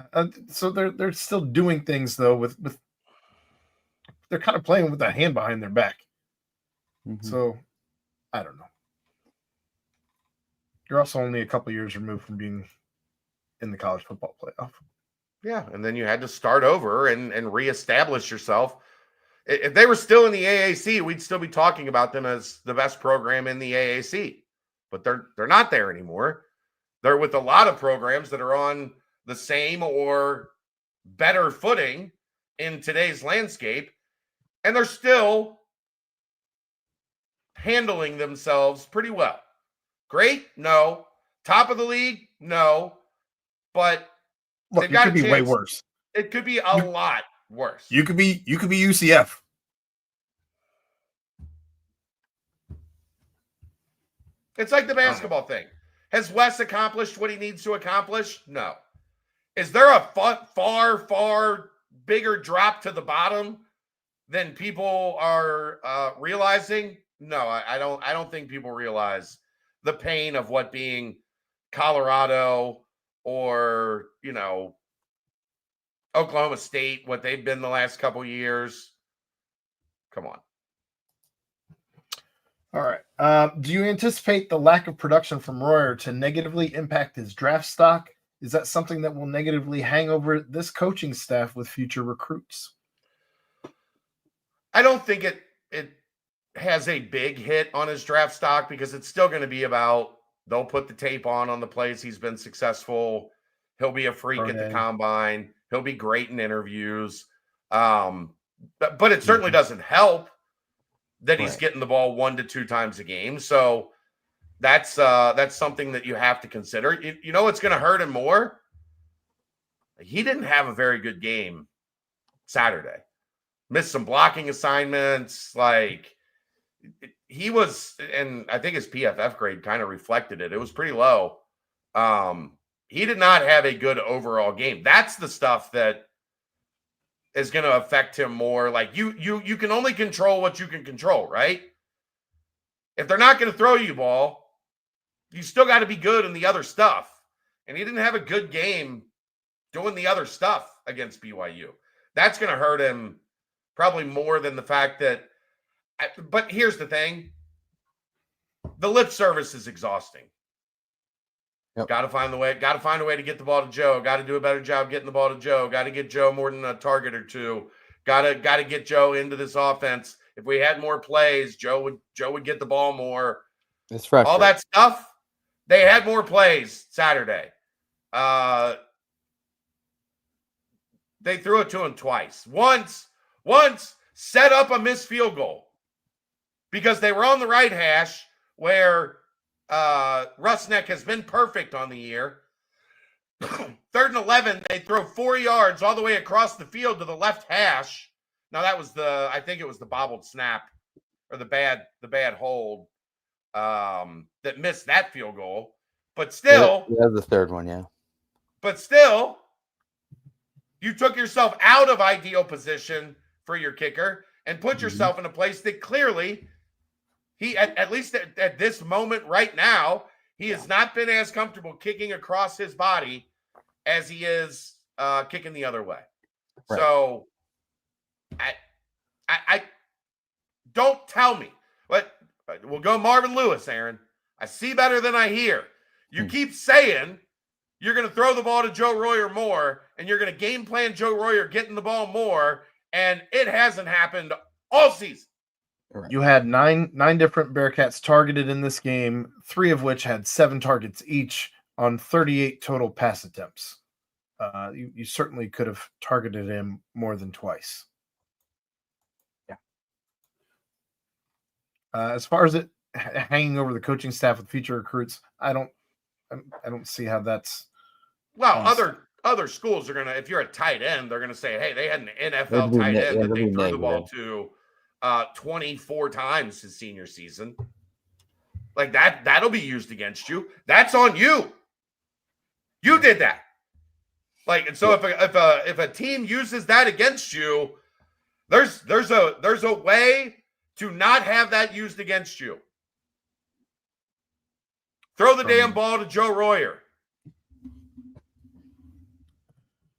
so they're still doing things though with they're kind of playing with a hand behind their back. Mm-hmm. So I don't know. You're also only a couple years removed from being in the college football playoff. Yeah, and then you had to start over and reestablish yourself. If they were still in the AAC, we'd still be talking about them as the best program in the AAC. But they're not there anymore. They're with a lot of programs that are on the same or better footing in today's landscape, and they're still handling themselves pretty well. Great? No. Top of the league? No. But look, it could be way worse. It could be a lot worse. You could be UCF. It's like the basketball thing. Has Wes accomplished what he needs to accomplish? No. Is there a far, far bigger drop to the bottom than people are realizing? No, I don't think people realize the pain of what being Colorado or, Oklahoma State, what they've been the last couple years. Come on. All right. Do you anticipate the lack of production from Royer to negatively impact his draft stock? Is that something that will negatively hang over this coaching staff with future recruits? I don't think it has a big hit on his draft stock, because it's still going to be about, they'll put the tape on the plays he's been successful. He'll be a freak at the combine. He'll be great in interviews. But it certainly doesn't help that he's getting the ball 1 to 2 times a game. So that's something that you have to consider. You know what's going to hurt him more? He didn't have a very good game Saturday. Missed some blocking assignments. He was, and I think his PFF grade kind of reflected it. It was pretty low. He did not have a good overall game. That's the stuff that is going to affect him more. Like you can only control what you can control, right? If they're not going to throw you ball, you still got to be good in the other stuff. And he didn't have a good game doing the other stuff against BYU. That's going to hurt him probably more than the fact that – but here's the thing. The lip service is exhausting. Yep. Got to find a way to get the ball to Joe. Got to do a better job getting the ball to Joe. Got to get Joe more than a target or two. Got to get Joe into this offense. If we had more plays, Joe would get the ball more. It's frustrating. All that stuff. They had more plays Saturday. They threw it to him twice. Once set up a missed field goal because they were on the right hash where Rusnak has been perfect on the year. 3rd and 11, they throw 4 yards all the way across the field to the left hash. Now that was I think it was the bobbled snap or the bad hold that missed that field goal. But still, yeah, the third one, yeah. But still, you took yourself out of ideal position for your kicker and put yourself in a place that clearly he, at least at this moment right now, he has not been as comfortable kicking across his body as he is kicking the other way. Right. So, I don't tell me. But we'll go Marvin Lewis, Aaron. I see better than I hear. You keep saying you're going to throw the ball to Joe Royer more, and you're going to game plan Joe Royer getting the ball more, and it hasn't happened all season. You had nine different Bearcats targeted in this game, 3 of which had 7 targets each on 38 total pass attempts. You certainly could have targeted him more than twice. Yeah. As far as it hanging over the coaching staff with future recruits, I don't see how that's. Well, other schools are gonna. If you're a tight end, they're gonna say, "Hey, they had an NFL tight end that they threw the ball to 24 times his senior season." Like that. That'll be used against you. That's on you. You did that. Like, and so if a team uses that against you, there's a way to not have that used against you. Throw the damn ball to Joe Royer.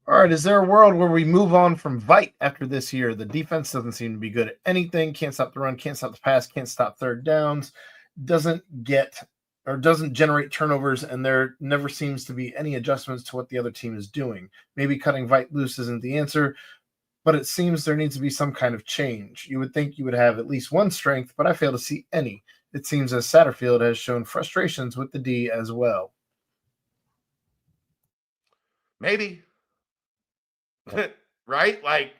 All right, is there a world where we move on from Vite after this year? The defense doesn't seem to be good at anything. Can't stop the run, can't stop the pass, can't stop third downs. Doesn't generate turnovers, and there never seems to be any adjustments to what the other team is doing. Maybe cutting Vite loose isn't the answer, but it seems there needs to be some kind of change. You would think you would have at least one strength, but I fail to see any. It seems as Satterfield has shown frustrations with the D as well. Maybe. Right? Like,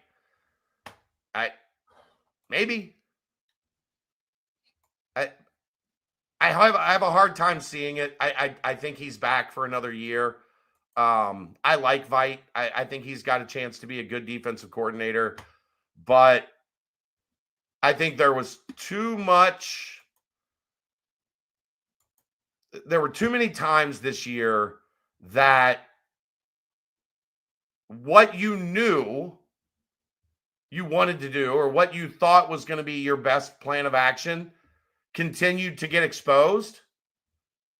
maybe. I have a hard time seeing it. I think he's back for another year. I like Vite. I think he's got a chance to be a good defensive coordinator, but I think there was too much. There were too many times this year that what you knew you wanted to do or what you thought was going to be your best plan of action continued to get exposed,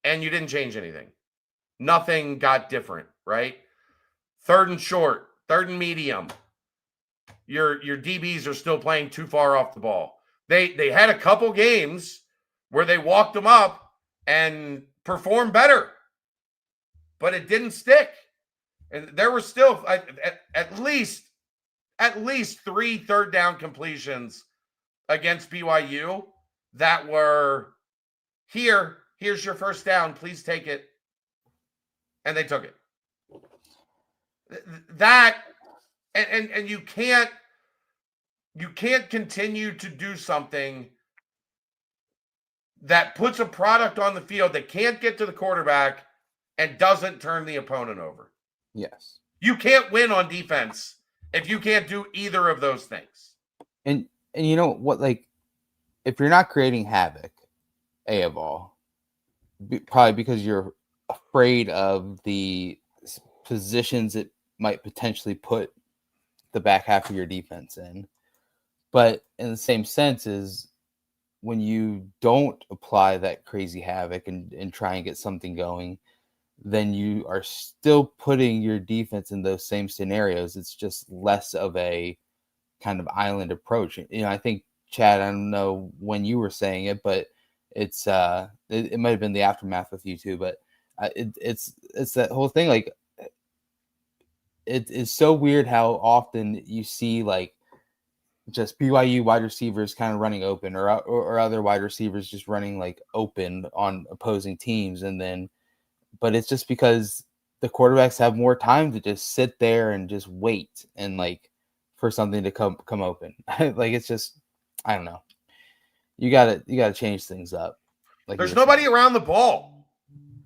and you didn't change anything. Nothing got different, right? 3rd and short, 3rd and medium. Your DBs are still playing too far off the ball. They had a couple games where they walked them up and performed better, but it didn't stick. And there were still at least 3 third down completions against BYU that were here's your first down, please take it. And they took it. That and you can't continue to do something that puts a product on the field that can't get to the quarterback and doesn't turn the opponent over. Yes. You can't win on defense if you can't do either of those things. And you know what, like, if you're not creating havoc, of all, probably because you're afraid of the positions it might potentially put the back half of your defense in. But in the same sense is when you don't apply that crazy havoc and try and get something going, then you are still putting your defense in those same scenarios. It's just less of a kind of island approach. I think, Chad, I don't know when you were saying it, but it's it might have been the aftermath with you too, but it's that whole thing. Like, it is so weird how often you see like just BYU wide receivers kind of running open, or other wide receivers just running like open on opposing teams, but it's just because the quarterbacks have more time to just sit there and just wait and like for something to come open. Like, it's just, I don't know. You gotta change things up. Like, there's nobody around the ball.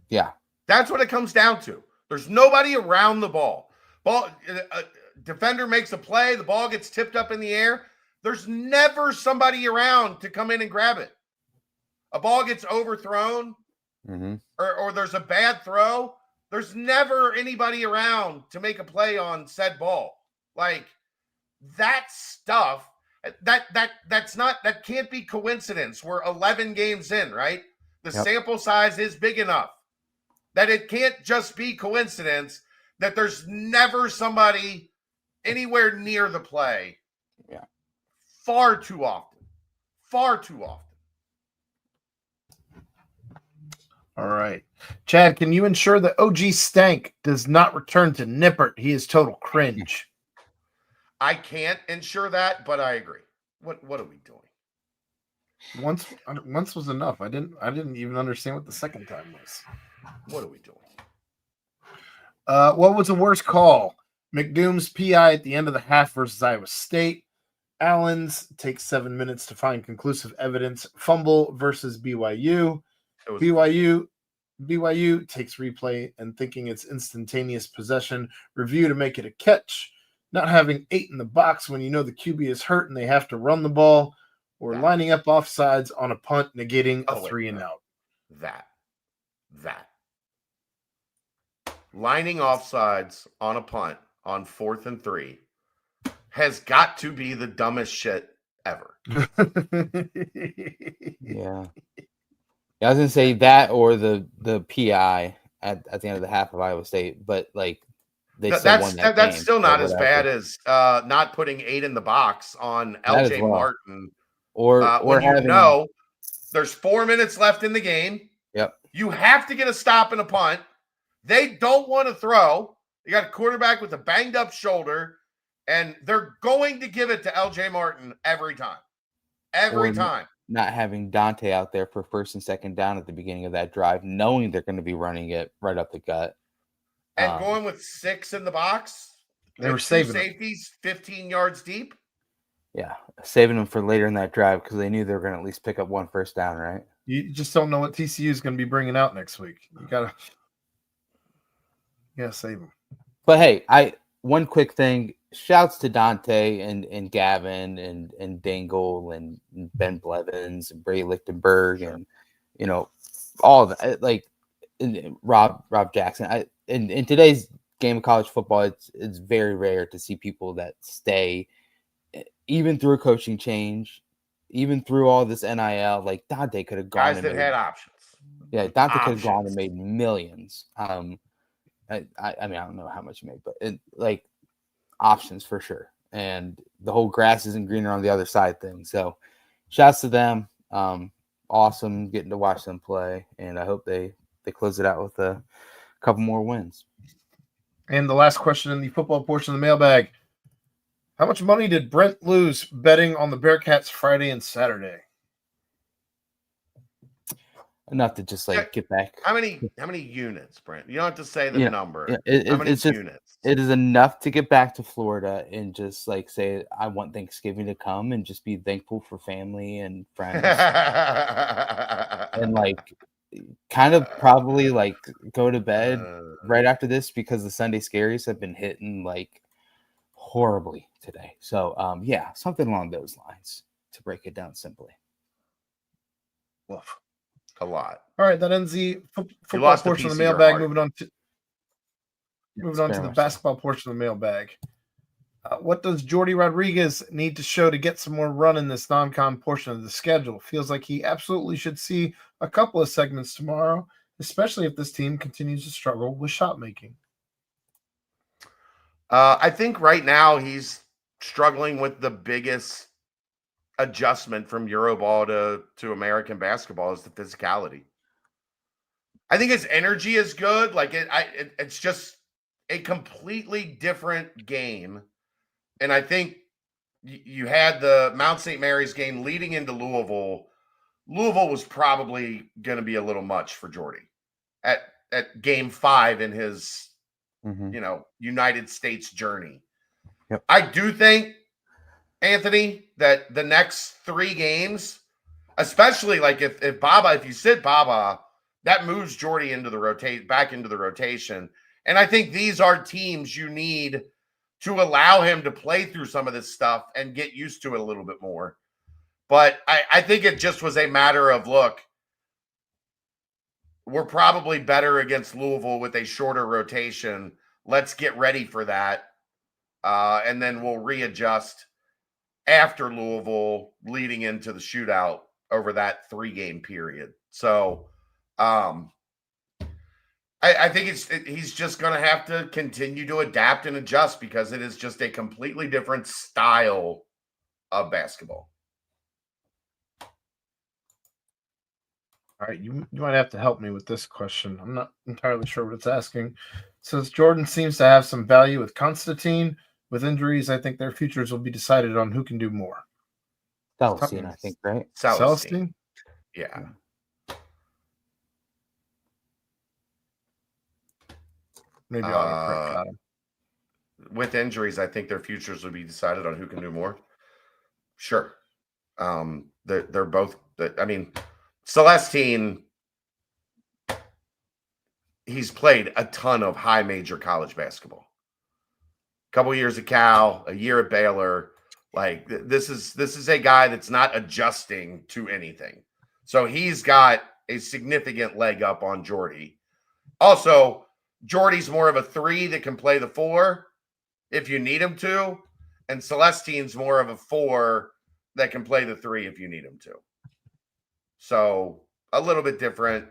Yeah, that's what it comes down to. There's nobody around the ball. Defender makes a play, the ball gets tipped up in the air. There's never somebody around to come in and grab it. A ball gets overthrown, or there's a bad throw. There's never anybody around to make a play on said ball. Like, that stuff, that can't be coincidence. We're 11 games in, right? The sample size is big enough that it can't just be coincidence that there's never somebody anywhere near the play. Yeah. Far too often. All right. Chad, can you ensure that OG Stank does not return to Nippert? He is total cringe. I can't ensure that, but I agree. What are we doing? Once was enough. I didn't even understand what the second time was. What are we doing? What was the worst call? McDoom's PI at the end of the half versus Iowa State. Allen's takes 7 minutes to find conclusive evidence. Fumble versus BYU. BYU takes replay and thinking it's instantaneous possession. Review to make it a catch. Not having 8 in the box when you know the QB is hurt and they have to run the ball. Or lining up offsides on a punt, negating a 3 and out. That. Lining offsides on a punt on 4th and 3 has got to be the dumbest shit ever. Yeah. I was gonna say that, or the PI at the end of the half of Iowa State, but like that's still not as bad as not putting 8 in the box on LJ Martin. Or when there's 4 minutes left in the game. Yep. You have to get a stop and a punt. They don't want to throw. You got a quarterback with a banged up shoulder, and they're going to give it to LJ Martin every time. Every time. Not having Dante out there for first and second down at the beginning of that drive, knowing they're going to be running it right up the gut. And going with 6 in the box. They were saving safeties 15 yards deep. Yeah, saving them for later in that drive because they knew they were going to at least pick up 1 first down, right? You just don't know what TCU is going to be bringing out next week. You gotta save them. But hey, one quick thing. Shouts to Dante and Gavin and Dangle and Ben Blevins and Bray Lichtenberg and all of that. Like Rob Jackson. In today's game of college football, it's very rare to see people that stay even through a coaching change, even through all this NIL. Like, Dante could have gone. Guys that had options. Yeah, Dante could have gone and made millions. I mean, I don't know how much he made, but options for sure. And the whole grass isn't greener on the other side thing. So shouts to them. Awesome getting to watch them play. And I hope they close it out with a couple more wins. And the last question in the football portion of the mailbag. How much money did Brent lose betting on the Bearcats Friday and Saturday? Enough to just get back. How many units, Brent? You don't have to say the number. How many units? It is enough to get back to Florida and just say I want Thanksgiving to come and just be thankful for family and friends. And kind of probably go to bed right after this because the Sunday scaries have been hitting horribly today. So something along those lines to break it down simply. Woof. A lot. All right, that ends the football portion of the mailbag. Moving on to the basketball portion of the mailbag. What does Jordy Rodriguez need to show to get some more run in this non-con portion of the schedule? Feels like he absolutely should see a couple of segments tomorrow, especially if this team continues to struggle with shot making. I think right now he's struggling with the biggest adjustment from Euroball to American basketball is the physicality. I think his energy is good. Like it's just a completely different game. And I think you had the Mount St. Mary's game leading into Louisville. Louisville was probably going to be a little much for Jordy at game 5 in his United States journey. Yep. I do think, Anthony, that the next 3 games, especially like if you sit Baba, that moves Jordy into the back into the rotation. And I think these are teams you need to allow him to play through some of this stuff and get used to it a little bit more. But I think it just was a matter of, look, we're probably better against Louisville with a shorter rotation. Let's get ready for that. And then we'll readjust after Louisville leading into the shootout over that 3-game period. So I think he's just going to have to continue to adapt and adjust because it is just a completely different style of basketball. All right, you might have to help me with this question. I'm not entirely sure what it's asking. It says Jordan seems to have some value with Constantine. With injuries, I think their futures will be decided on who can do more. Celestine, I think, right? Celestine? Yeah. Maybe autocorrect. With injuries, I think their futures will be decided on who can do more. Sure. They're both. I mean, Celestine, he's played a ton of high major college basketball. A couple years at Cal, a year at Baylor. Like this is a guy that's not adjusting to anything. So he's got a significant leg up on Jordy. Also, Jordy's more of a 3 that can play the 4 if you need him to, and Celestine's more of a 4 that can play the 3 if you need him to. So a little bit different.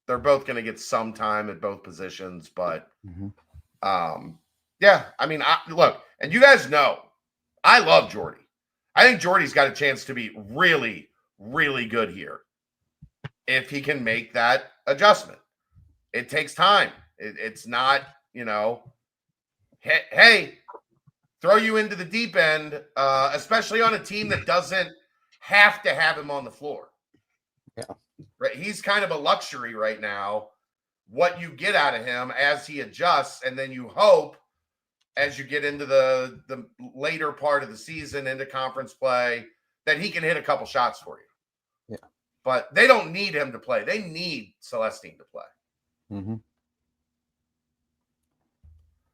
They're both going to get some time at both positions, but yeah, I mean, look, and you guys know, I love Jordy. I think Jordy's got a chance to be really, really good here if he can make that adjustment. It takes time. It's not, hey, throw you into the deep end, especially on a team that doesn't have to have him on the floor. Yeah. Right. He's kind of a luxury right now, what you get out of him as he adjusts. And then you hope as you get into the later part of the season, into conference play, that he can hit a couple shots for you. Yeah. But they don't need him to play. They need Celestine to play. Mm-hmm.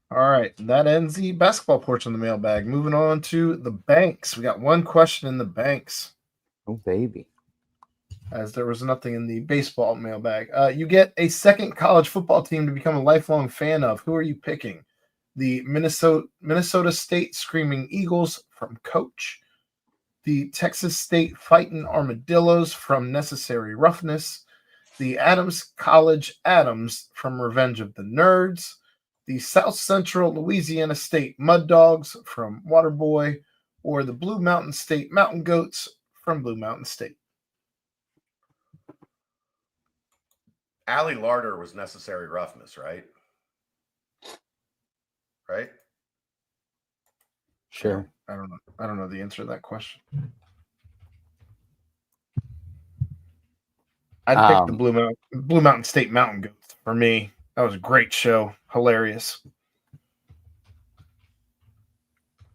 All right, that ends the basketball portion of the mailbag. Moving on to the banks. We got one question in the banks. Oh, baby. As there was nothing in the baseball mailbag. You get a second college football team to become a lifelong fan of. Who are you picking? The Minnesota State Screaming Eagles from Coach. The Texas State Fighting Armadillos from Necessary Roughness. The Adams College Adams from Revenge of the Nerds. The South Central Louisiana State Mud Dogs from Waterboy, or the Blue Mountain State Mountain Goats from Blue Mountain State. Allie Larder was Necessary Roughness, right? Right? Sure. I don't know. I don't know the answer to that question. I'd pick the Blue Mountain State Mountain Goats for me. That was a great show. Hilarious.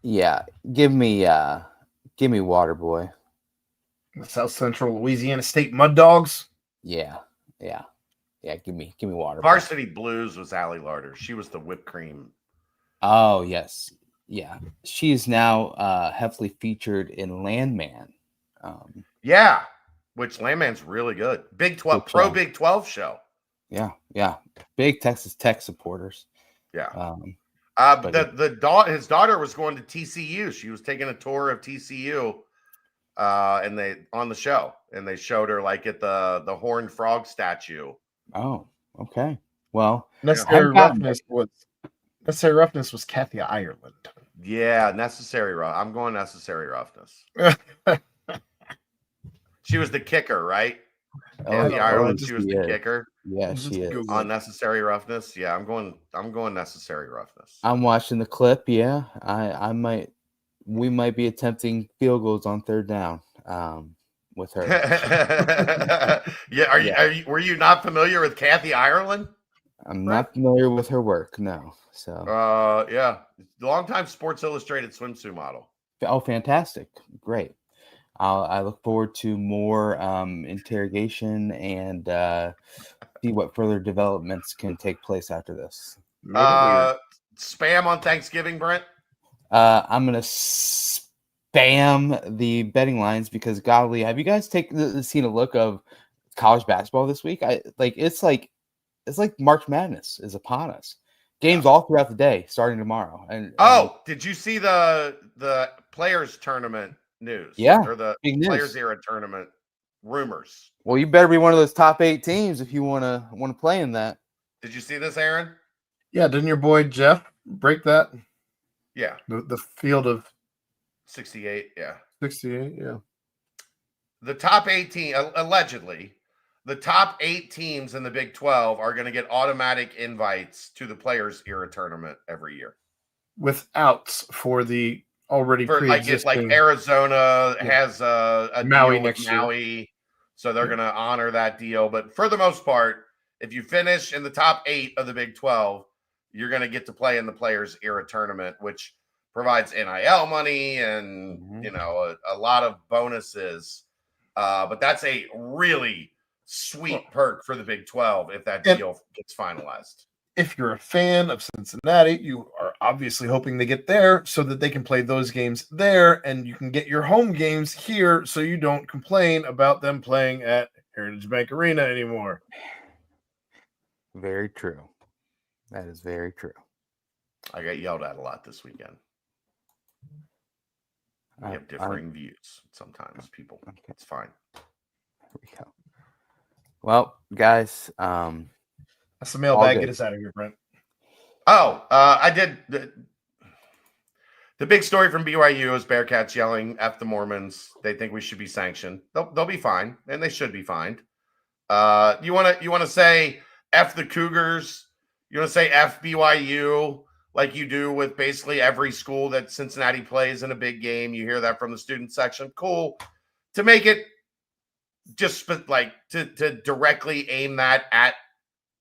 Yeah. Give me Waterboy. The South Central Louisiana State Mud Dogs. Yeah. Give me Waterboy. Varsity Blues was Allie Larder. She was the whipped cream. Oh yes, yeah. She is now heavily featured in Landman. Yeah, which Landman's really good. Big 12 pro Big 12 show. Yeah. Big Texas Tech supporters. Yeah. His daughter was going to TCU. She was taking a tour of TCU, and they on the show, and they showed her like at the horned frog statue. Oh, okay. Well, Necessary Roughness was Kathy Ireland. Yeah, Necessary Rough. I'm going Necessary Roughness. She was the kicker, right? Kathy Ireland. She was the kicker. Yeah, she is. On Necessary Roughness. Yeah, I'm going Necessary Roughness. I'm watching the clip. Yeah, we might be attempting field goals on third down. With her. Yeah. Were you not familiar with Kathy Ireland? I'm not familiar with her work. No. So. Yeah, longtime Sports Illustrated swimsuit model. Oh, fantastic! Great. I look forward to more interrogation and see what further developments can take place after this. Spam on Thanksgiving, Brent? I'm going to spam the betting lines because, golly, have you guys seen a look of college basketball this week? It's like March Madness is upon us. Games all throughout the day, starting tomorrow. And did you see the Players Tournament news? Yeah, or the Players Era Tournament rumors? Well, you better be one of those top 8 teams if you want to play in that. Did you see this, Aaron? Yeah, didn't your boy Jeff break that? Yeah, the field of 68. Yeah, 68. Yeah, the top 18 allegedly. The top 8 teams in the Big 12 are going to get automatic invites to the Players Era Tournament every year. With outs for the already pre-existing. Like Arizona has a Maui deal with Maui, so they're going to honor that deal. But for the most part, if you finish in the top 8 of the Big 12, you're going to get to play in the Players Era Tournament, which provides NIL money and a lot of bonuses. But that's a really sweet perk for the Big 12 if that deal gets finalized. If you're a fan of Cincinnati, you are obviously hoping they get there so that they can play those games there, and you can get your home games here so you don't complain about them playing at Heritage Bank Arena anymore. Very true. That is very true. I got yelled at a lot this weekend. We have differing views sometimes, people. Okay. It's fine. There we go. Well, guys, that's the mailbag. Get us out of here, Brent. I did. The big story from BYU is Bearcats yelling F the Mormons. They think we should be sanctioned. They'll be fine, and they should be fined. You want to say F the Cougars? You want to say F BYU like you do with basically every school that Cincinnati plays in a big game? You hear that from the student section. Cool. To make it just like to directly aim that at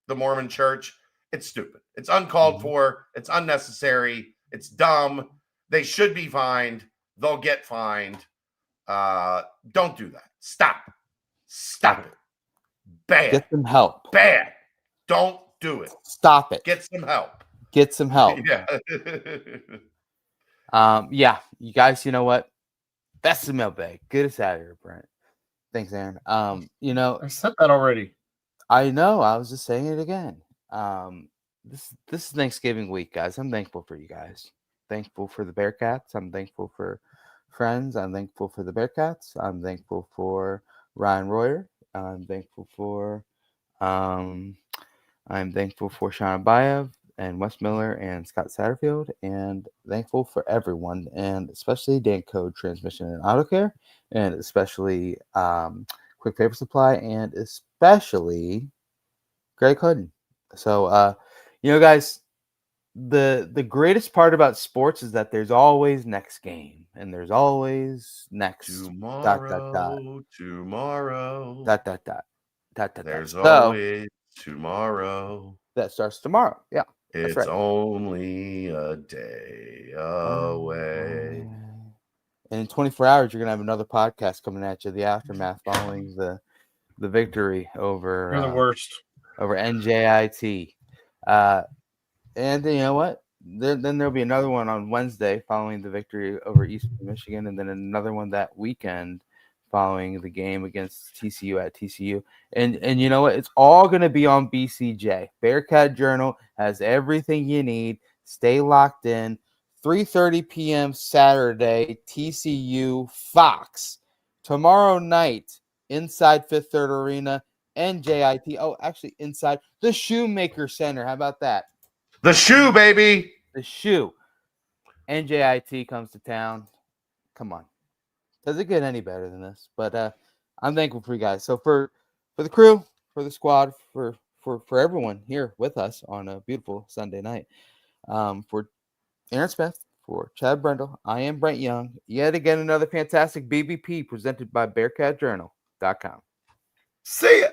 the Mormon Church, it's stupid. It's uncalled for. It's unnecessary. It's dumb. They should be fined. They'll get fined. Don't do that. Stop it. Bad. Get some help. Bad. Don't do it. Stop it. Get some help. Yeah. Yeah. You guys, you know what? That's the mailbag. Get us out of here, Brent. Thanks, Aaron. I said that already. I know. I was just saying it again. This is Thanksgiving week, guys. I'm thankful for you guys. Thankful for the Bearcats. I'm thankful for friends. I'm thankful for the Bearcats. I'm thankful for Ryan Royer. I'm thankful for Sean Abayev and Wes Miller and Scott Satterfield, and thankful for everyone, and especially Danco Transmission and Auto Care, and especially Quick Paper Supply, and especially Greg Hooden. So, guys, the greatest part about sports is that there's always next game, and there's always next tomorrow. There's always tomorrow. That starts tomorrow. Yeah. It's right. Only a day away. And in 24 hours, you're going to have another podcast coming at you, the aftermath following the victory over You're the worst. Over NJIT. And you know what? Then there'll be another one on Wednesday following the victory over Eastern Michigan, and then another one that weekend following the game against TCU at TCU. And you know what? It's all going to be on BCJ. Bearcat Journal has everything you need Stay locked in. 3:30 p.m. Saturday, TCU Fox. Tomorrow night, inside Fifth Third Arena, NJIT. Oh, actually, inside the Shoemaker Center. How about that? The shoe, baby. The shoe. NJIT comes to town. Come on. Does it get any better than this? But I'm thankful for you guys. So for the crew, for the squad, for everyone here with us on a beautiful Sunday night, for Aaron Smith, for Chad Brendel, I am Brent Young. Yet again, another fantastic BBP presented by BearcatJournal.com. See ya.